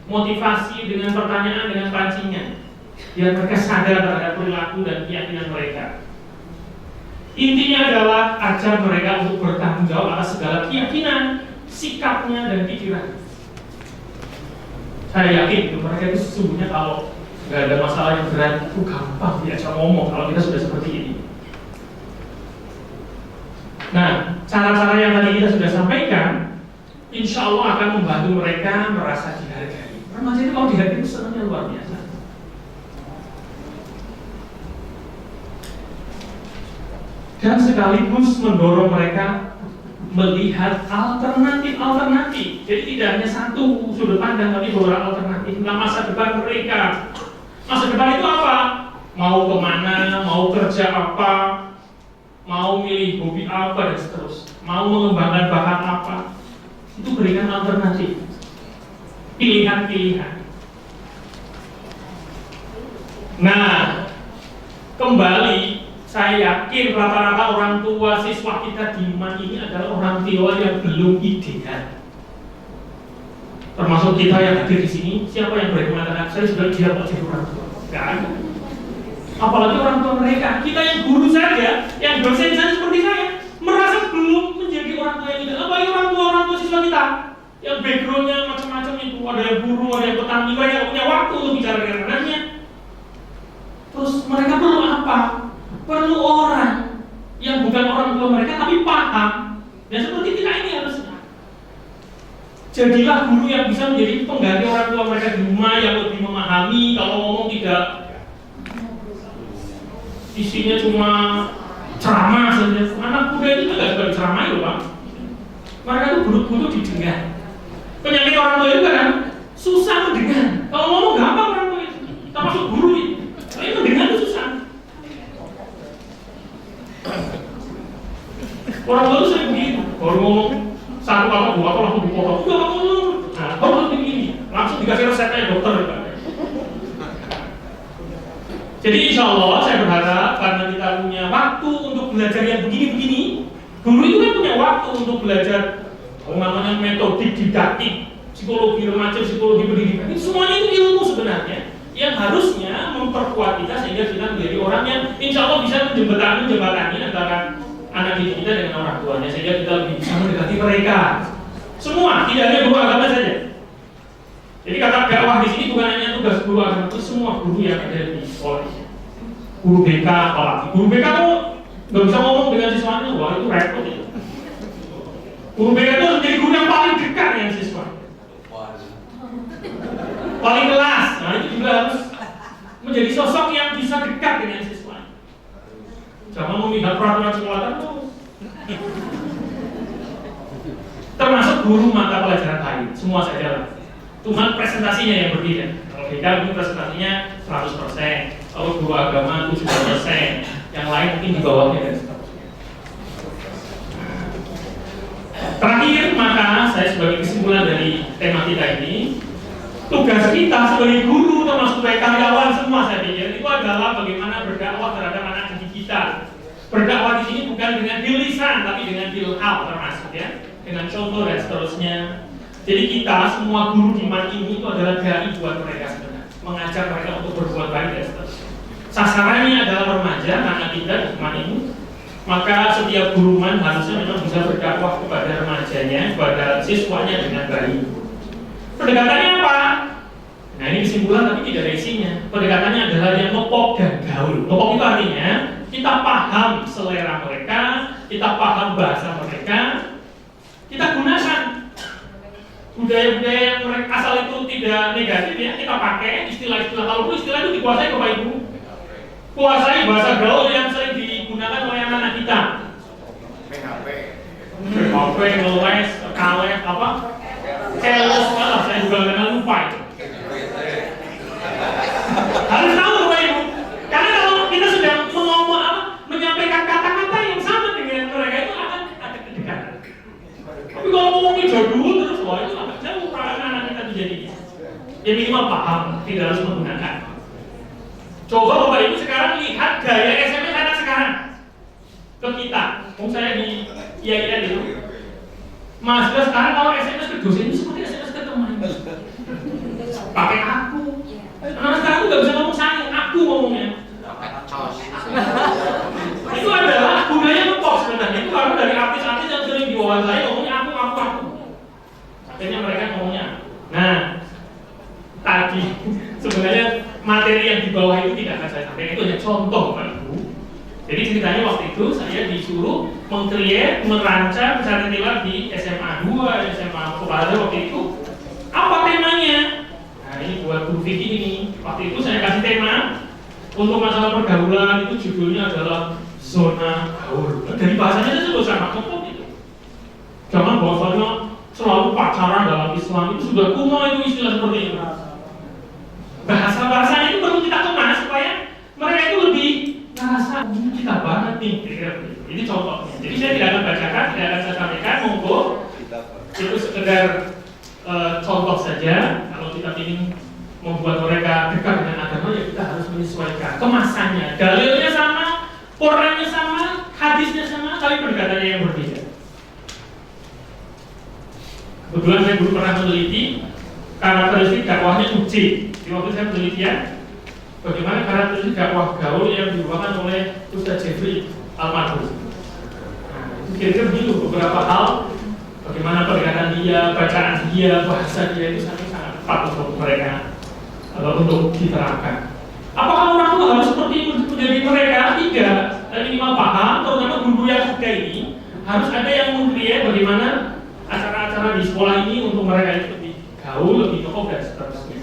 motivasi, dengan pertanyaan, dengan pancingan. Biar mereka sadar terhadap perilaku dan keyakinan mereka. Intinya adalah ajar mereka untuk bertanggung jawab atas segala keyakinan, sikapnya dan pikiran. Saya yakin mereka itu sesungguhnya kalau nggak ada masalah yang berat itu gampang diajak ngomong kalau kita sudah seperti ini. Nah, cara-cara yang tadi kita sudah sampaikan, insya Allah akan membantu mereka merasa dihargai. Remaja itu kalau dihargai itu senangnya luar biasa. Dan sekaligus mendorong mereka melihat alternatif. Jadi tidak hanya satu sudut pandang, tapi beberapa alternatif tentang masa depan mereka. Masa depan itu apa? Mau kemana? Mau kerja apa? Mau milih hobi apa dan seterusnya? Mau mengembangkan bakat apa? Itu berikan alternatif, pilihan-pilihan. Nah, kembali. Saya yakin rata-rata orang tua siswa kita di MAN ini adalah orang tua yang belum ideal. Termasuk kita yang hadir di sini, siapa yang boleh mengatakan saya sudah ideal jadi orang tua? Gak ada. Apalagi orang tua mereka. Kita yang guru saja, yang dosen saja seperti saya, merasa belum menjadi orang tua yang ideal. Apalagi orang tua siswa kita, yang backgroundnya macam-macam itu, ada yang guru, ada yang petani, mereka punya waktu untuk bicara dengan anaknya. Terus mereka perlu apa? Perlu orang yang bukan orang tua mereka tapi paham. Dan seperti kita ini harusnya. Jadilah guru yang bisa menjadi pengganti orang tua mereka di rumah, yang lebih memahami. Kalau ngomong tidak isinya cuma ceramah saja. Anak muda itu nggak suka diceramahi loh Pak. Mereka tuh butuh didengar. Penyakit orang tua itu kan susah mendengar. Kalau ngomong gampang orang tua itu, termasuk guru itu. Tapi mendengar itu susah. Orang tua itu sering begitu, baru ngomong satu kata dua kata langsung dipotong. Enggak ngomong, nah kamu harus begini, langsung dikasih resepnya dokter. Jadi insya Allah saya berharap karena kita punya waktu untuk belajar yang begini-begini, guru itu kan punya waktu untuk belajar namanya metodik didaktik, psikologi remaja, psikologi pendidikan. Itu semuanya itu ilmu sebenarnya yang harusnya memperkuat kita sehingga kita menjadi orang yang insya Allah bisa menjembatani antara anak didik kita dengan orang tuanya sehingga kita lebih bisa mendekati mereka. Semua, tidak hanya guru agama saja. Jadi kata dakwah di sini bukan hanya tugas guru agama, itu semua guru yang ada di sekolah. Guru BK apalagi. Guru BK tuh nggak bisa ngomong dengan siswanya, wah itu repot itu. Guru BK itu harus menjadi guru yang paling dekat dengan siswa. wali kelas. Nah itu juga harus menjadi sosok yang bisa dekat dengan siswa. Jangan memihak peraturan sekolah terus. Termasuk guru mata pelajaran lain, semua saya jalan. Cuma presentasinya yang berbeda. Kalau BK mungkin presentasinya 100%, kalau guru agama 70%, yang lain mungkin di bawahnya dan seterusnya. Terakhir, maka saya sebagai kesimpulan dari tema kita ini, tugas kita sebagai guru termasuk sebagai karyawan semua saya pikir itu adalah bagaimana berdakwah terhadap anak didik kita. Berdakwah di sini bukan dengan bil lisan, tapi dengan bil hal termasuk ya, dengan contoh dan seterusnya. Jadi kita semua guru di MAN ini itu adalah dai buat mereka sebenarnya, mengajak mereka untuk berbuat baik dan seterusnya. Sasarannya adalah remaja, anak kita di MAN ini. Maka setiap guru MAN harusnya memang bisa berdakwah kepada remajanya, kepada siswanya dengan baik. Pendekatannya apa? Nah ini kesimpulan tapi tidak ada isinya. Pendekatannya adalah yang ngopok dan gaul. Ngopok itu artinya kita paham selera mereka, kita paham bahasa mereka, kita gunakan budaya-budaya yang mereka asal itu tidak negatif ya, kita pakai istilah-istilah. Kalau istilah itu dikuasai Bapak Ibu, kuasai bahasa gaul yang sering digunakan oleh anak-anak kita. PHP, ngeles, kalet, apa? Keles, saya juga kadang lupa itu. Harus tahu Bapak Ibu, karena kalau kita sudah menyampaikan kata-kata yang sama dengan mereka itu akan ada kedekatan. Tapi kalau ngomongin jadul terus, wah itu agak jauh anak-anak kita menjadinya. Ya minimal paham, tidak harus menggunakan. Coba Bapak Ibu sekarang lihat gaya SMS anak sekarang ke kita. Saya di IAIN itu, Mas sekarang kalau SMS ke dosen itu seperti SMS ke teman. Pakai aku. Anak sekarang nggak bisa ngomong saya, aku ngomongnya. Itu adalah budaya ngepop sebenarnya. Itu karena dari artis-artis yang sering diwawancarai ngomongnya aku. Akhirnya mereka ngomongnya. Nah, tadi sebenarnya materi yang di bawah itu tidak akan saya sampaikan, itu hanya contoh Pak Ibu. Jadi ceritanya waktu itu saya disuruh meng-create, merancang pencarian nilai di SMA 2, SMA Kopassus waktu itu. Apa temanya? Nah ini buat guru Vicky ini. Waktu itu saya kasih tema untuk masalah pergaulan, itu judulnya adalah zona gaul. Dari bahasanya itu sudah sangat ngopok itu. Jangan bahasanya selalu pacaran dalam Islam, itu sudah kuno itu istilah seperti itu. Bahasa-bahasanya itu perlu kita kemas supaya mereka itu lebih ngerasa kita banget nih. Ini contohnya. Jadi saya tidak akan bacakan, tidak akan saya sampaikan, monggo. Itu sekedar contoh saja. Kalau kita ingin membuat mereka dekat dengan agama, ya kita harus menyesuaikan kemasannya. Dalilnya sama, Qurannya sama, hadisnya sama, tapi pendekatannya yang berbeda. Kebetulan saya dulu pernah meneliti karakteristik dakwahnya UJ. Di waktu saya penelitian bagaimana karakteristik dakwah gaul yang dibawakan oleh Ustaz Jeffrey Almarhum. Nah, itu kira-kira begitu beberapa hal, bagaimana pendekatan dia, bacaan dia, bahasa dia itu sangat tepat untuk mereka untuk diterapkan. Apakah orang tua harus seperti menjadi mereka? Tidak. Minimal paham, terutama guru yang muda ini harus ada yang meng-create bagaimana acara-acara di sekolah ini untuk mereka itu lebih gaul, lebih tokoh dan seterusnya.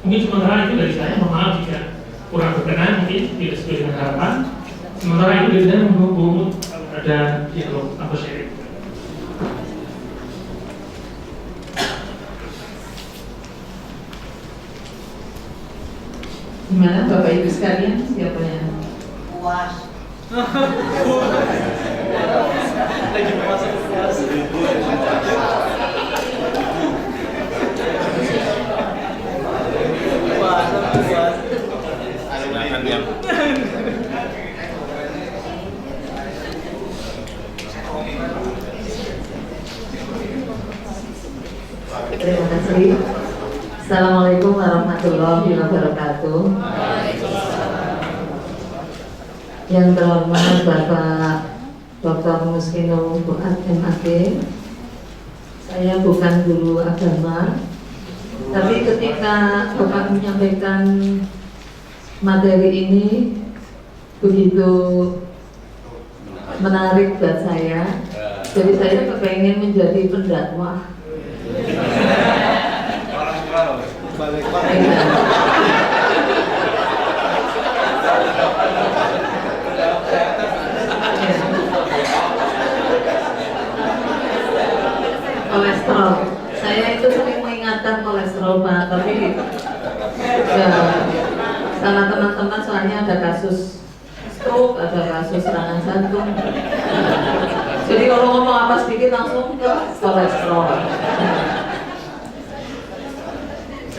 Mungkin sementara itu dari saya, mohon maaf jika kurang berkenan, mungkin tidak sesuai dengan harapan. Sementara itu dari saya menghubung ada dialog atau sharing. Gimana Bapak Ibu sekalian, siapa yang puas? Lagi puasa puas. Terima kasih. Assalamualaikum warahmatullahi wabarakatuh. Yang terhormat Bapak Dr. Muskinul Fuad MAG. Saya bukan guru agama, tapi ketika Bapak menyampaikan materi ini begitu menarik buat saya. Jadi saya kepengen menjadi pendakwah. Kolesterol. Saya itu sering mengingatkan kolesterol Pak, tapi ya, karena teman-teman soalnya ada kasus stroke, ada kasus serangan jantung. Jadi kalau ngomong apa sedikit langsung ke kolesterol.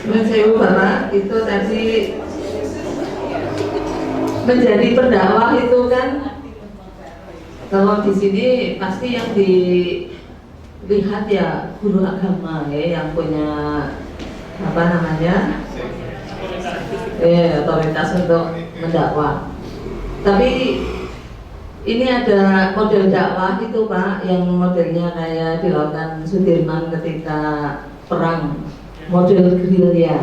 Saya Bapak itu tadi menjadi pendakwah itu kan, kalau di sini pasti yang dilihat ya guru agama ya, yang punya apa namanya otoritas untuk mendakwah. Tapi ini ada model dakwah itu Pak, yang modelnya kayak dilakukan Sudirman ketika perang, model gerilya.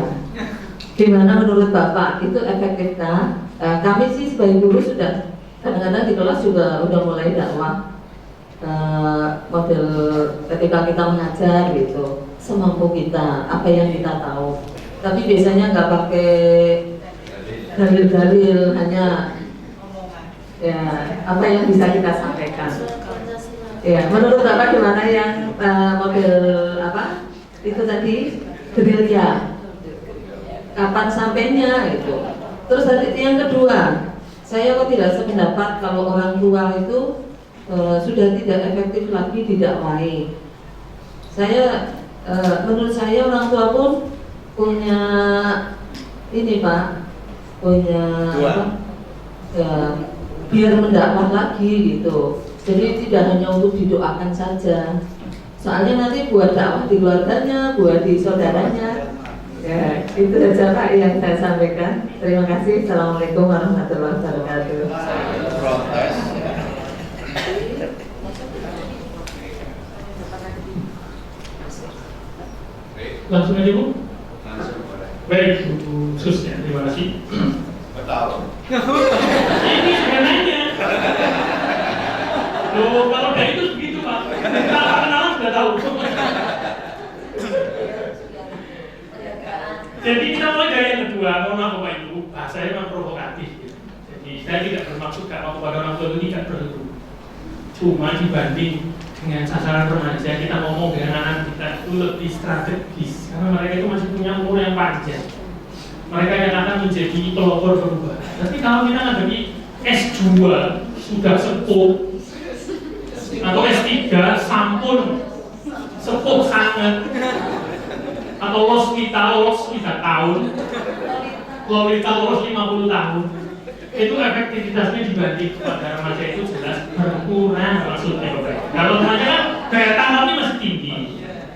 Gimana menurut Bapak itu efektifkah? Kami sih sebagai guru sudah kadang-kadang di kelas juga udah mulai dakwah model ketika kita mengajar gitu, semampu kita, apa yang kita tahu. Tapi biasanya nggak pakai dalil-dalil, hanya ya apa yang bisa kita sampaikan. Ya, menurut Bapak gimana yang model apa itu tadi gerilya? Kapan sampainya itu? Terus tadi yang kedua, saya kok tidak sependapat kalau orang tua itu sudah tidak efektif lagi didakwahi. Saya menurut saya orang tua pun punya ini Pak, punya apa? Ya, biar mendakwah lagi gitu. Jadi tidak hanya untuk didoakan saja. Soalnya nanti buat dakwah di keluarganya, buat di saudaranya. Ya, itu saja Pak yang saya sampaikan. Terima kasih. Assalamualaikum warahmatullahi wabarakatuh. Protes. Langsung aja Bu. Langsung boleh. Baik Bu Sus ya, terima kasih. Betul. Ini sebenarnya. Loh, kalau kayak itu begitu Pak. Kita kenalan sudah tahu. Jadi kita mulai dari yang kedua, mohon maaf Bapak Ibu, bahasanya memang provokatif gitu. Jadi saya tidak bermaksud kalau kepada orang tua itu tidak perlu. Cuma dibanding dengan sasaran remaja, kita ngomong dengan anak kita itu lebih strategis karena mereka itu masih punya umur yang panjang. Mereka yang akan menjadi pelopor perubahan. Tapi kalau kita ngadepi S2 sudah sepuh atau S3 sampun sepuh sangat, atau los 3 tahun, Lolita lolos 50 tahun, itu efektivitasnya dibanding pada remaja itu jelas berkurang maksudnya Bapak. Kalau remaja kan daya tanggapnya masih tinggi,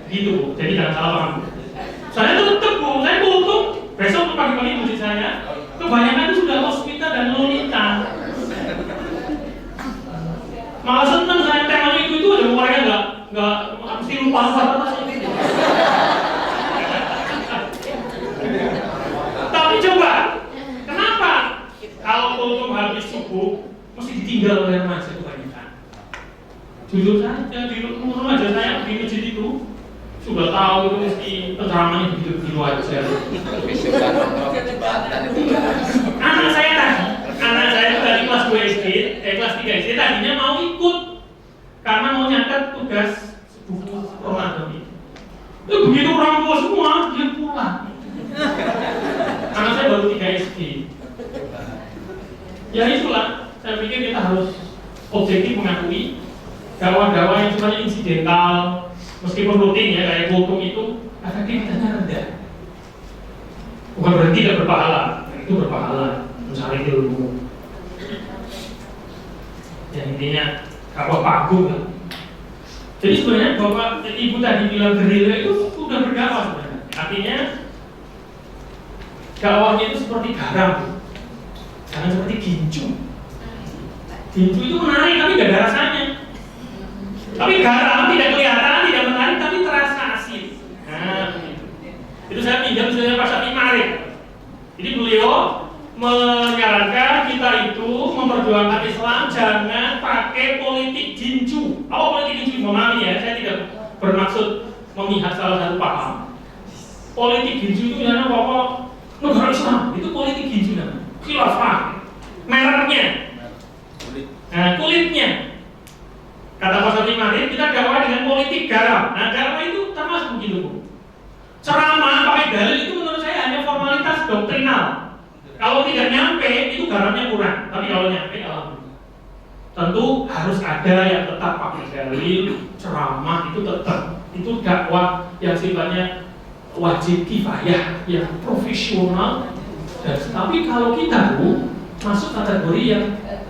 gitu Bu. Jadi jangan salah paham. Saya tutup Bu, saya tutup. Besok pagi-pagi murid saya, kebanyakan itu sudah Lolita dan Lolita. Malah seneng saya temanya itu ada mereka nggak mesti lupa apa itu. Tapi coba, kenapa kalau kultum habis subuh mesti ditinggal oleh remaja kebanyakan? Jujur saja, di remaja saya di masjid itu sudah tahu itu mesti penceramanya begitu aja. Anak saya itu dari kelas 2 SD, kelas 3 SD tadinya mau ikut karena mau nyatet tugas buku Ramadan itu. Begitu orang tua semua dia pulang. Karena saya baru 3 SD. Ya itulah, saya pikir kita harus objektif mengakui dakwah-dakwah yang cuma insidental, meskipun rutin ya kayak kultum itu efektivitasnya rendah. Bukan berarti tidak berpahala, itu berpahala mencari ilmu. Ya intinya dakwah panggung lah. Jadi sebenarnya Bapak Ibu tadi bilang gerilya itu sudah berdakwah sebenarnya. Artinya dakwahnya itu seperti garam, jangan seperti gincu. Gincu itu menarik tapi tidak ada rasanya. Tapi garam tidak kelihatan, tidak menarik tapi terasa asin. Nah, begitu. Itu saya pinjam misalnya Pak Syafi'i Ma'arif. Jadi beliau menyarankan kita itu memperjuangkan Islam jangan pakai politik gincu. Apa politik gincu? Mohon maaf ya, saya tidak bermaksud memihak salah satu paham. Politik ginju itu namanya pokok negara Islam, itu politik ginju namanya. Khilafah, mereknya, nah kulitnya. Kata Pak Sofie kemarin, kita dakwah dengan politik garam. Nah garam itu termasuk begitu Bu. Ceramah pakai dalil itu menurut saya hanya formalitas doktrinal. Kalau tidak nyampe itu garamnya kurang, tapi kalau nyampe alhamdulillah. Tentu harus ada yang tetap pakai dalil, ceramah itu tetap. Itu dakwah yang sifatnya wajib kifayah, yang profesional. Tapi kalau kita Bu masuk kategori yang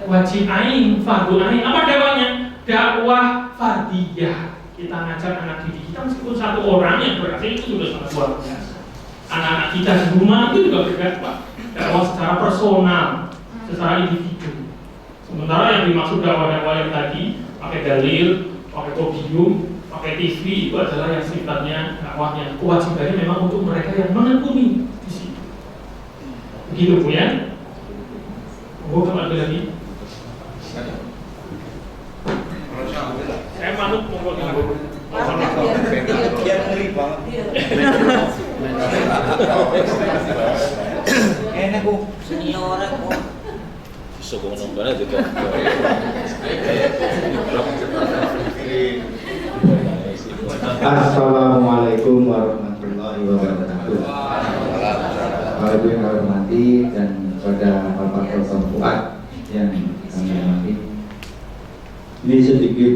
wajib ain, fardhu ain, apa dakwahnya? Dakwah fardiyah. Kita ngajar anak didik kita meskipun satu orang yang berhasil itu sudah sangat luar biasa. Anak-anak kita di rumah itu juga berdakwah. Dakwah secara personal, secara individu. Sementara yang dimaksud dakwah-dakwah yang tadi pakai dalil, pakai podium, pakai TV itu adalah yang sifatnya dakwahnya kewajibannya memang untuk mereka yang menekuni di sini. Begitu Bu ya. Oh, kembali lagi. Saya manut monggo dulu. Dia ngeri banget. Enak Bu, senior Bu. Sokono banget itu. Assalamualaikum warahmatullahi wabarakatuh. Bapak yang kami hormati dan pada Bapak Prof. Fuad yang kami hormati. Ini sedikit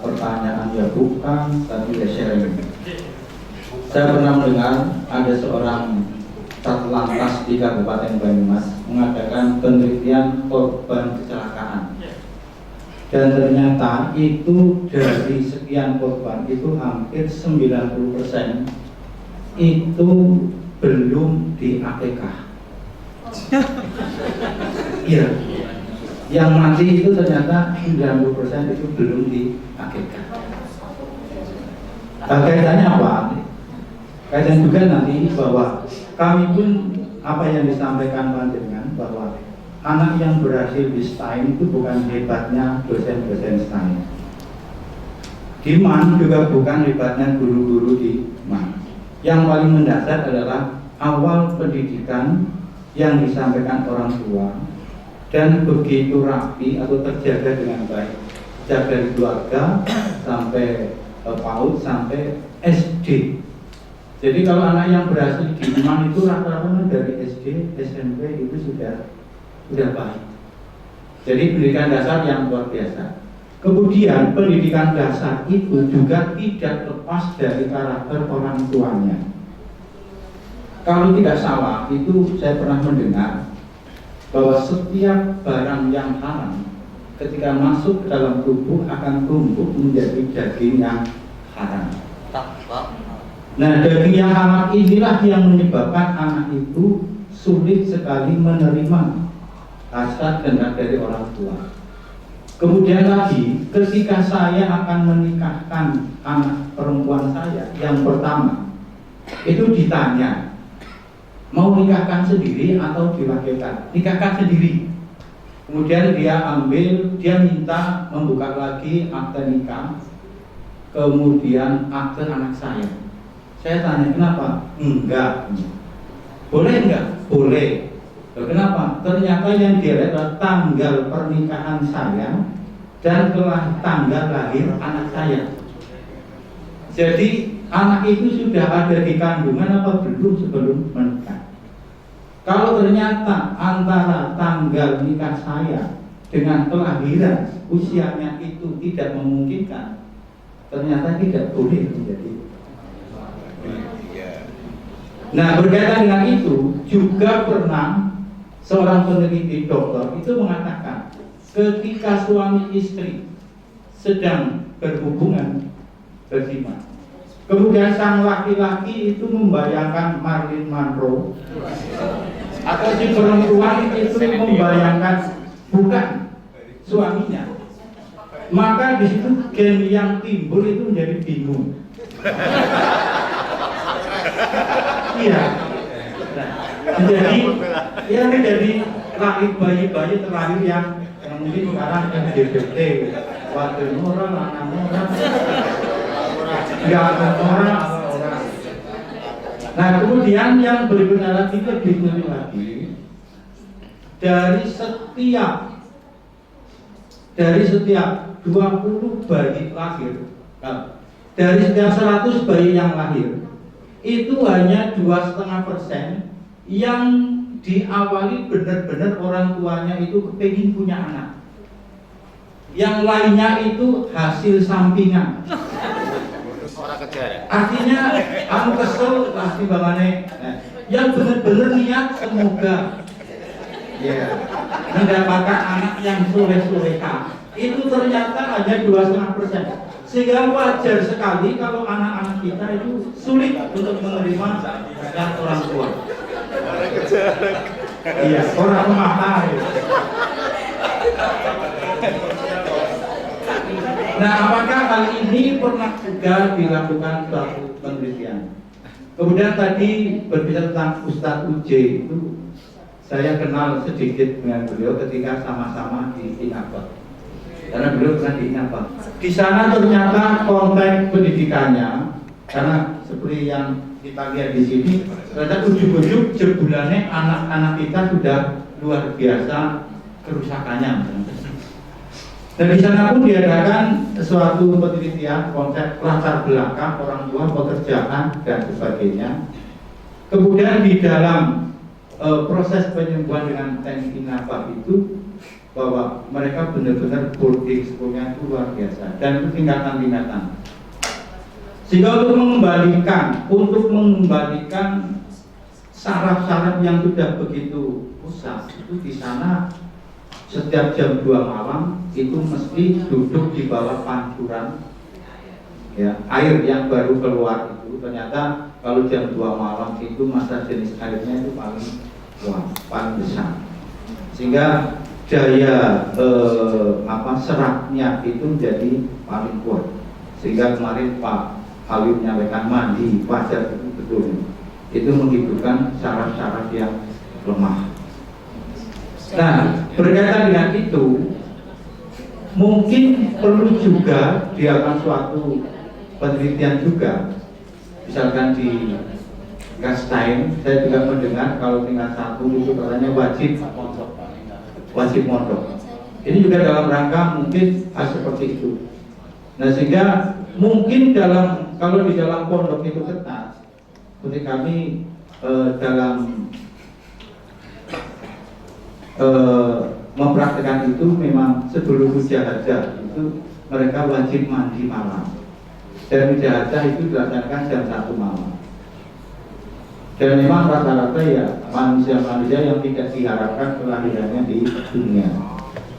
pertanyaan ya bukan, tapi sharing. Saya pernah mendengar ada seorang Satlantas di Kabupaten Banyumas mengadakan penelitian korban kecelakaan. Dan ternyata itu dari sekian korban itu hampir 90% itu belum di akekah. Iya. Yang mati itu ternyata 90% itu belum di akekah. Kaitannya apa? Kaitan juga nanti bahwa kami pun apa yang disampaikan panjenengan bahwa anak yang berhasil di STAIN itu bukan hebatnya dosen-dosen STAIN. Di MAN juga bukan hebatnya guru-guru di MAN. Yang paling mendasar adalah awal pendidikan yang disampaikan orang tua dan begitu rapi atau terjaga dengan baik. Sejak dari keluarga sampai PAUD sampai SD. Jadi kalau anak yang berhasil di MAN itu rata-rata dari SD, SMP itu sudah baik. Jadi pendidikan dasar yang luar biasa. Kemudian pendidikan dasar itu juga tidak lepas dari karakter orang tuanya. Kalau tidak salah, itu saya pernah mendengar bahwa setiap barang yang haram ketika masuk ke dalam tubuh akan tumbuh menjadi daging yang haram. Nah, daging yang haram inilah yang menyebabkan anak itu sulit sekali menerima hasrat kehendak dari orang tua. Kemudian lagi, ketika saya akan menikahkan anak perempuan saya yang pertama, itu ditanya, mau nikahkan sendiri atau diwakilkan? Nikahkan sendiri. Kemudian dia minta membuka lagi akte nikah, kemudian akte anak saya. Saya tanya, kenapa? Enggak. Boleh enggak? Boleh. Kenapa? Ternyata yang dia lihat adalah tanggal pernikahan saya dan tanggal lahir anak saya. Jadi anak itu sudah ada di kandungan apa belum sebelum menikah. Kalau ternyata antara tanggal nikah saya dengan kelahiran usianya itu tidak memungkinkan, ternyata tidak boleh menjadi. Nah, berkaitan dengan itu juga pernah seorang peneliti dokter itu mengatakan ketika suami istri sedang berhubungan berzina, kemudian sang laki-laki itu membayangkan Marilyn Monroe atau si perempuan itu membayangkan bukan suaminya, maka di situ gen yang timbul itu menjadi bingung. Iya. menjadi lahir bayi-bayi terlahir yang mungkin sekarang LGBT, waktu orang, anak orang, nggak ada orang. Nah, kemudian yang berikutnya lagi lebih ngeri lagi, dari setiap 20 bayi lahir, dari setiap 100 bayi yang lahir, itu hanya 2,5% yang diawali benar-benar orang tuanya itu kepingin punya anak. Yang lainnya itu hasil sampingan. Orang kejar. Artinya, kamu kesel pasti bangane. Yang benar-benar niat semoga mendapatkan anak yang soleh-soleha. Itu ternyata hanya 2,5%. Sehingga wajar sekali kalau anak-anak kita itu sulit untuk menerima yang orang tua. Orang kejar. Iya, orang mata. Nah, apakah hal ini pernah juga dilakukan suatu penelitian? Kemudian tadi berbicara tentang Ustadz Uje itu, saya kenal sedikit dengan beliau ketika sama-sama di Inapot. Karena beliau pernah di Inapot. Di sana ternyata konteks pendidikannya, karena seperti yang kita lihat di sini, ternyata ujuk-ujuk jebulannya anak-anak kita sudah luar biasa kerusakannya. Dan di sana pun diadakan suatu penelitian konsep latar belakang orang tua, pekerjaan dan sebagainya. Kemudian di dalam proses penyembuhan dengan teknik Inapot itu, bahwa mereka benar-benar boarding schoolnya itu luar biasa dan itu tingkatan-tingkatan. Sehingga untuk mengembalikan saraf-saraf yang sudah begitu rusak itu di sana setiap jam 2 malam itu mesti duduk di bawah pancuran ya, air yang baru keluar itu ternyata kalau jam 2 malam itu masa jenis airnya itu paling kuat, paling besar, sehingga daya seratnya itu menjadi paling kuat, sehingga kemarin Pak Halil menyampaikan mandi fajar itu betul, itu menghidupkan saraf-saraf yang lemah. Nah, berkaitan dengan itu, mungkin perlu juga dilakukan suatu penelitian juga, misalkan di Gastein, saya juga mendengar kalau tingkat 1 itu katanya wajib mondok. Ini juga dalam rangka mungkin seperti itu. Nah, sehingga mungkin kalau di dalam pondok itu ketat, seperti kami dalam mempraktekkan itu memang sebelum mujahadah itu mereka wajib mandi malam. Dan mujahadah itu dilaksanakan jam 1 malam. Dan memang rata-rata ya manusia-manusia yang tidak diharapkan kelahirannya di dunia,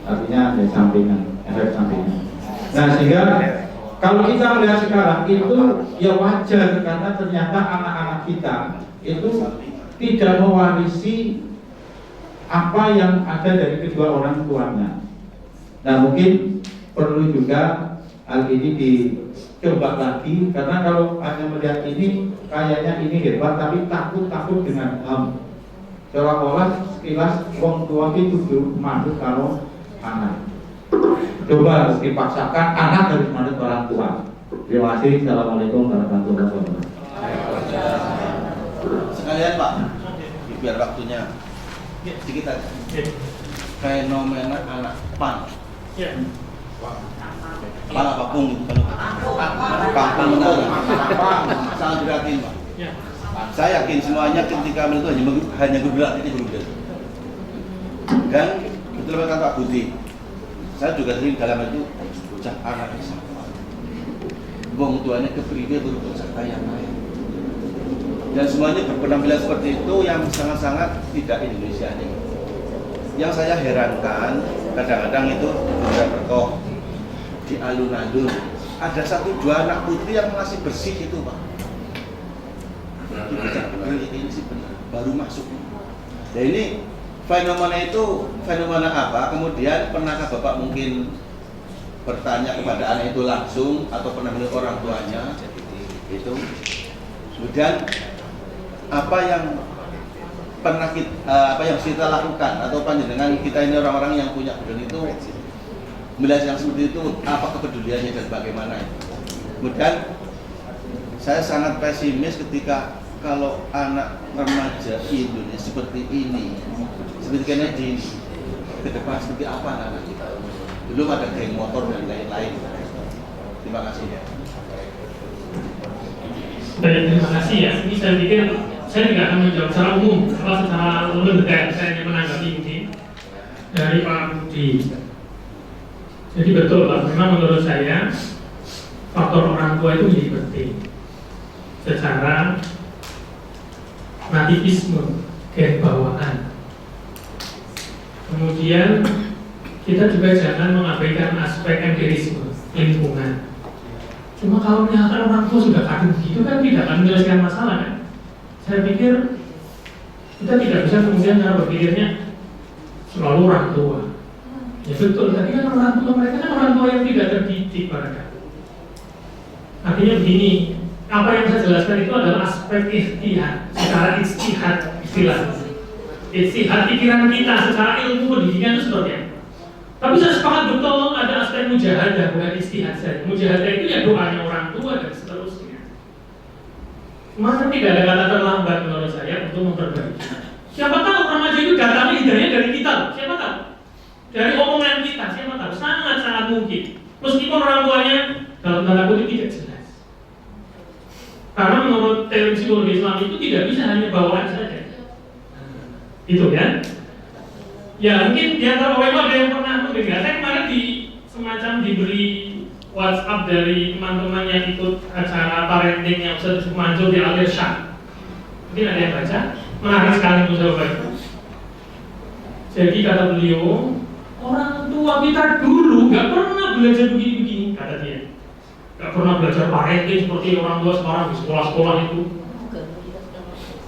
artinya ada sampingan, efek sampingan. Nah, sehingga kalau kita melihat sekarang itu ya wajar karena ternyata anak-anak kita itu tidak mewarisi apa yang ada dari kedua orang tuanya. Nah, mungkin perlu juga hal ini dicoba lagi, karena kalau hanya melihat ini kayaknya ini hebat tapi takut dengan seolah-olah sekilas wong tua itu manut kalau anak. Coba dipaksakan anak harus manut orang tua. Terima kasih. Assalamualaikum warahmatullahi wabarakatuh. Sekalian Pak, biar waktunya sedikit aja. Fenomena anak PAN. PAN apa pung gitu kan? Pang benar. Sangat yakin Pak. Saya yakin semuanya ketika itu hanya bergerak ini belum. Dan betul kata Pak Budi, saya juga sering dalam itu bocah anak sama. Wong tuanya kepriwe baru bocah kaya. Dan semuanya berpenampilan seperti itu yang sangat-sangat tidak Indonesia ini. Yang saya herankan, kadang-kadang itu berkoh di alun-alun ada 1-2 anak putri yang masih bersih itu Pak. Ini sih benar, baru masuk. Nah, ini fenomena itu fenomena apa? Kemudian pernahkah Bapak mungkin bertanya kepada anak itu langsung atau pernah melihat orang tuanya? Itu. Kemudian apa yang pernah kita lakukan atau panjenengan kita ini orang-orang yang punya badan itu melihat yang seperti itu, apa kepeduliannya dan bagaimana? Kemudian saya sangat pesimis ketika kalau anak remaja Indonesia seperti ini, seperti Kennedy, ke depan seperti apa anak kita? Belum ada geng motor dan lain-lain. Terima kasih ya. Baik, terima kasih ya. Ini saya pikir saya tidak akan menjawab secara umum, secara lebih detail. Saya hanya menanggapi mungkin dari Pak Budi. Jadi betul Pak, memang menurut saya faktor orang tua itu menjadi penting secara nativisme, gen bawaan. Kemudian kita juga jangan mengabaikan aspek empirisme, lingkungan. Cuma kalau misalkan orang tua sudah kadung begitu kan tidak akan menyelesaikan masalah kan. Saya pikir kita tidak bisa kemudian cara berpikirnya selalu orang tua. Ya betul, tapi kan orang tua mereka kan orang tua yang tidak terdidik mereka. Artinya begini, apa yang saya jelaskan itu adalah aspek ijtihad, secara ijtihad istilah. Ijtihad pikiran kita secara ilmu pendidikan itu seperti apa. Tapi saya sepakat betul ada aspek mujahadah, bukan ijtihad saja. Mujahadah itu ya doanya orang tua dan seterusnya. Masa tidak ada kata terlambat menurut saya untuk memperbaiki. Siapa tahu remaja itu datangnya hidayahnya dari kita, siapa tahu? Dari omongan kita, siapa tahu? Sangat-sangat mungkin. Meskipun orang tuanya dalam tanda kutip tidak jelas. Karena menurut teori psikologi Islam itu tidak bisa hanya bawaan saja. Itu kan? Ya mungkin di antara bapak ibu ada yang pernah mendengar. Saya kemarin semacam diberi WhatsApp dari teman-teman yang ikut acara parenting yang sudah muncul di Al-Irsyad. Mungkin ada yang baca. Menarik sekali untuk saya baca. Jadi kata beliau, orang tua kita dulu gak pernah belajar begini-begini, kata dia. Gak pernah belajar parenting seperti orang tua sekarang di sekolah-sekolah itu.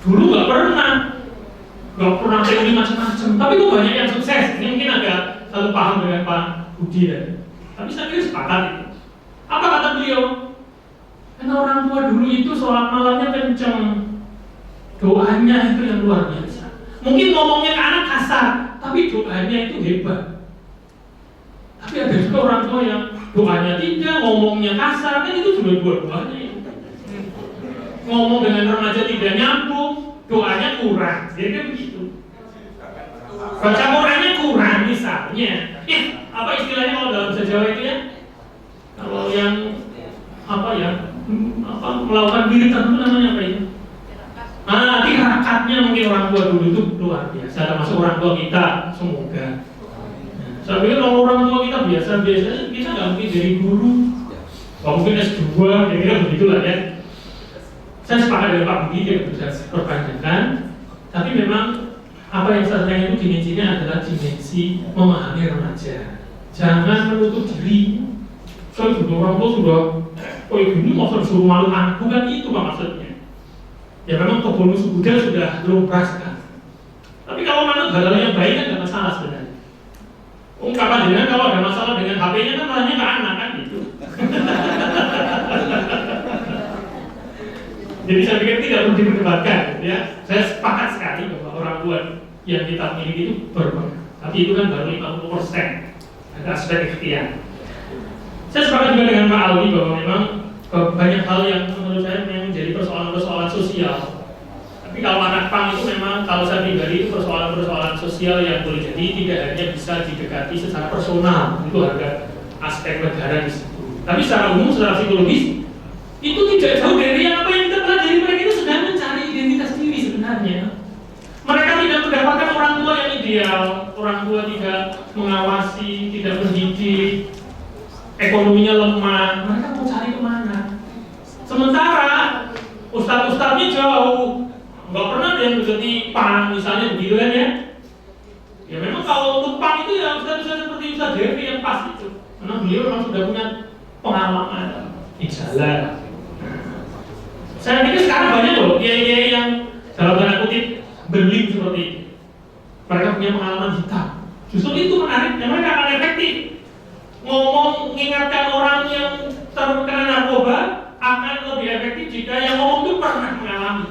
Dulu gak pernah teori macam-macam. Tapi kok banyak yang sukses. Ini mungkin agak satu paham dengan Pak Budi ya. Tapi saya kira sepakat itu. Apa kata beliau? Karena orang tua dulu itu sholat malamnya kenceng, doanya itu yang luar biasa. Mungkin ngomongnya ke anak kasar, tapi doanya itu hebat. Tapi ada juga orang tua yang doanya tidak, ngomongnya kasar, kan itu juga dua-duanya itu. Ngomong dengan remaja tidak nyambung, doanya kurang, jadi kan begitu. Baca Qurannya kurang misalnya. Apa istilahnya kalau dalam bahasa Jawa itu ya? Kalau yang melakukan wirid tertentu namanya apa itu? Tirakatnya mungkin orang tua dulu itu luar biasa, termasuk orang tua kita, semoga. Saya pikir kalau orang tua kita biasa-biasa, kita nggak mungkin jadi guru, nggak mungkin S2, kira-kira begitulah ya. Saya sepakat dengan Pak Budi yang bisa perpanjangkan, tapi memang apa yang saya tanya itu dimensinya adalah dimensi memahami remaja. Jangan menutup diri. Saya juga orang tua sudah, ini maksud suruh malu anak, bukan itu Pak maksudnya. Ya memang bonus Buddha sudah lumrah kan. Tapi kalau manut hal yang baik kan tidak masalah sebenarnya. Ungkapan dengan kalau ada masalah dengan HP-nya kan tanya ke anak kan gitu. Jadi saya pikir tidak perlu diperdebatkan ya. Saya sepakat sekali bahwa orang tua yang kita miliki itu berperan. Tapi itu kan baru 50%. Ada aspek ikhtiar. Saya sepakat juga dengan Pak Alwi bahwa memang banyak hal yang menurut saya memang menjadi persoalan-persoalan sosial. Tapi kalau anak pang itu memang kalau saya pribadi itu persoalan-persoalan sosial yang boleh jadi tidak hanya bisa didekati secara personal. Itu ada aspek negara di situ. Tapi secara umum, secara psikologis itu tidak jauh dari apa yang kita pelajari. Mereka itu sedang mencari identitas diri sebenarnya. Mereka tidak mendapatkan orang tua yang ideal, orang tua tidak mengawasi, tidak mendidik, ekonominya lemah. Mereka mau cari kemana? Sementara ustadz-ustadznya jauh, nggak pernah dia menjadi PAN misalnya begitu kan ya? Ya memang kalau untuk PAN itu ya ustadz-ustadz seperti Ustadz Devi yang pas itu, karena beliau memang sudah punya pengalaman di jalan. Saya pikir sekarang banyak loh kiai-kiai yang dalam tanda kutip beling seperti itu. Mereka punya pengalaman hitam. Justru itu menarik, mereka akan efektif. Ngomong mengingatkan orang yang terkena narkoba akan lebih efektif jika yang ngomong itu pernah mengalami.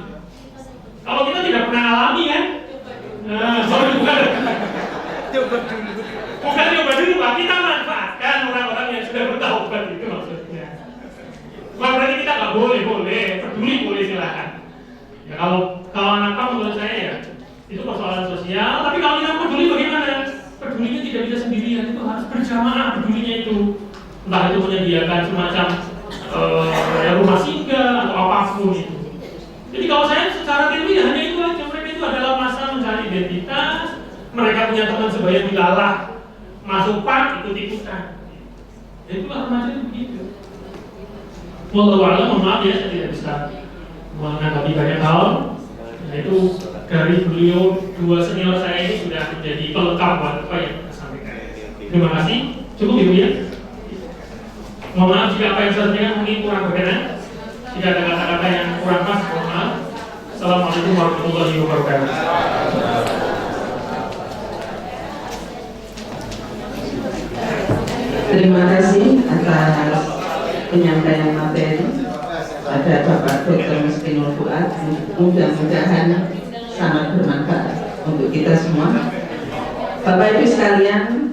Kalau kita tidak pernah alami kan, bukan coba dulu Pak, kita manfaatkan orang-orang yang sudah bertaubat itu maksudnya. Bukan berarti kita nggak boleh, peduli boleh silakan. Ya, kalau anak pang menurut saya ya itu persoalan sosial. Tapi kalau kita peduli bagaimana? Pedulinya tidak bisa sendirian, itu harus berjamaah pedulinya itu. Entah itu menyediakan semacam rumah singgah atau apapun itu. Jadi kalau saya secara teori hanya itu aja, mereka itu adalah masa mencari identitas, mereka punya teman sebaya dilalah, masuk PAK ikut-ikutan. Itulah remaja itu begitu. Wallahu a'lam, mohon maaf ya saya tidak bisa menanggapi banyak hal. Itu dari beliau dua senior saya ini sudah menjadi pelengkap buat apa yang saya sampaikan. Terima kasih. Cukup Ibu ya. Mohon maaf jika apa yang saya sampaikan mungkin kurang berkenan. Jika ada kata-kata yang kurang pas, mohon maaf. Assalamualaikum warahmatullahi wabarakatuh. Terima kasih atas penyampaian materi. Ada Bapak Dr. Miskinul Fuad, mudah-mudahan sangat bermanfaat untuk kita semua. Bapak Ibu sekalian,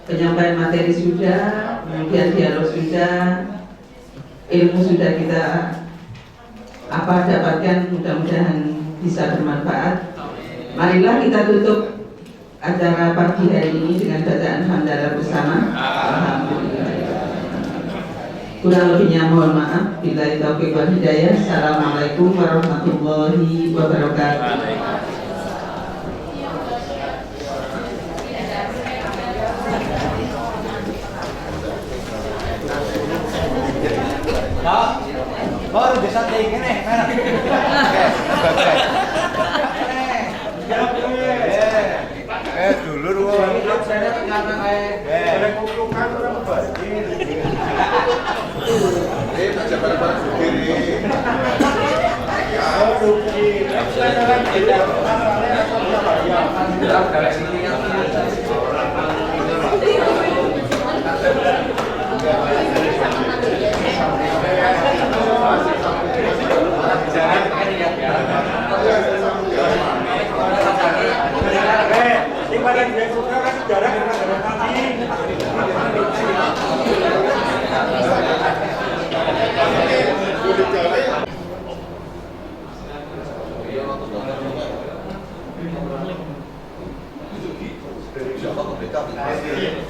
penyampaian materi sudah, kemudian dialog sudah, ilmu sudah kita dapatkan, mudah-mudahan bisa bermanfaat. Marilah kita tutup acara pagi hari ini dengan bacaan hamdalah bersama. Alhamdulillah. Kurang lebihnya mohon maaf. Billahi taufiq wal hidayah. Assalamualaikum warahmatullahi wabarakatuh. Baru bisa tinggi nih. Dulur wong. Saya ternyata kayak kumpulkan orang bagi. Aja bareng-bareng sendiri.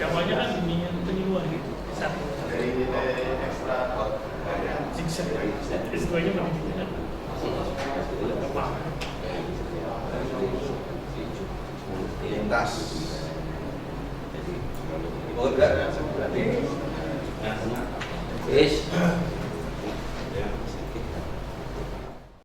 Gambarnya kan penyuluhan gitu. Dari ekstra zigzag. S2-nya pendidikan. Lintas. Oh, enggak. Yes.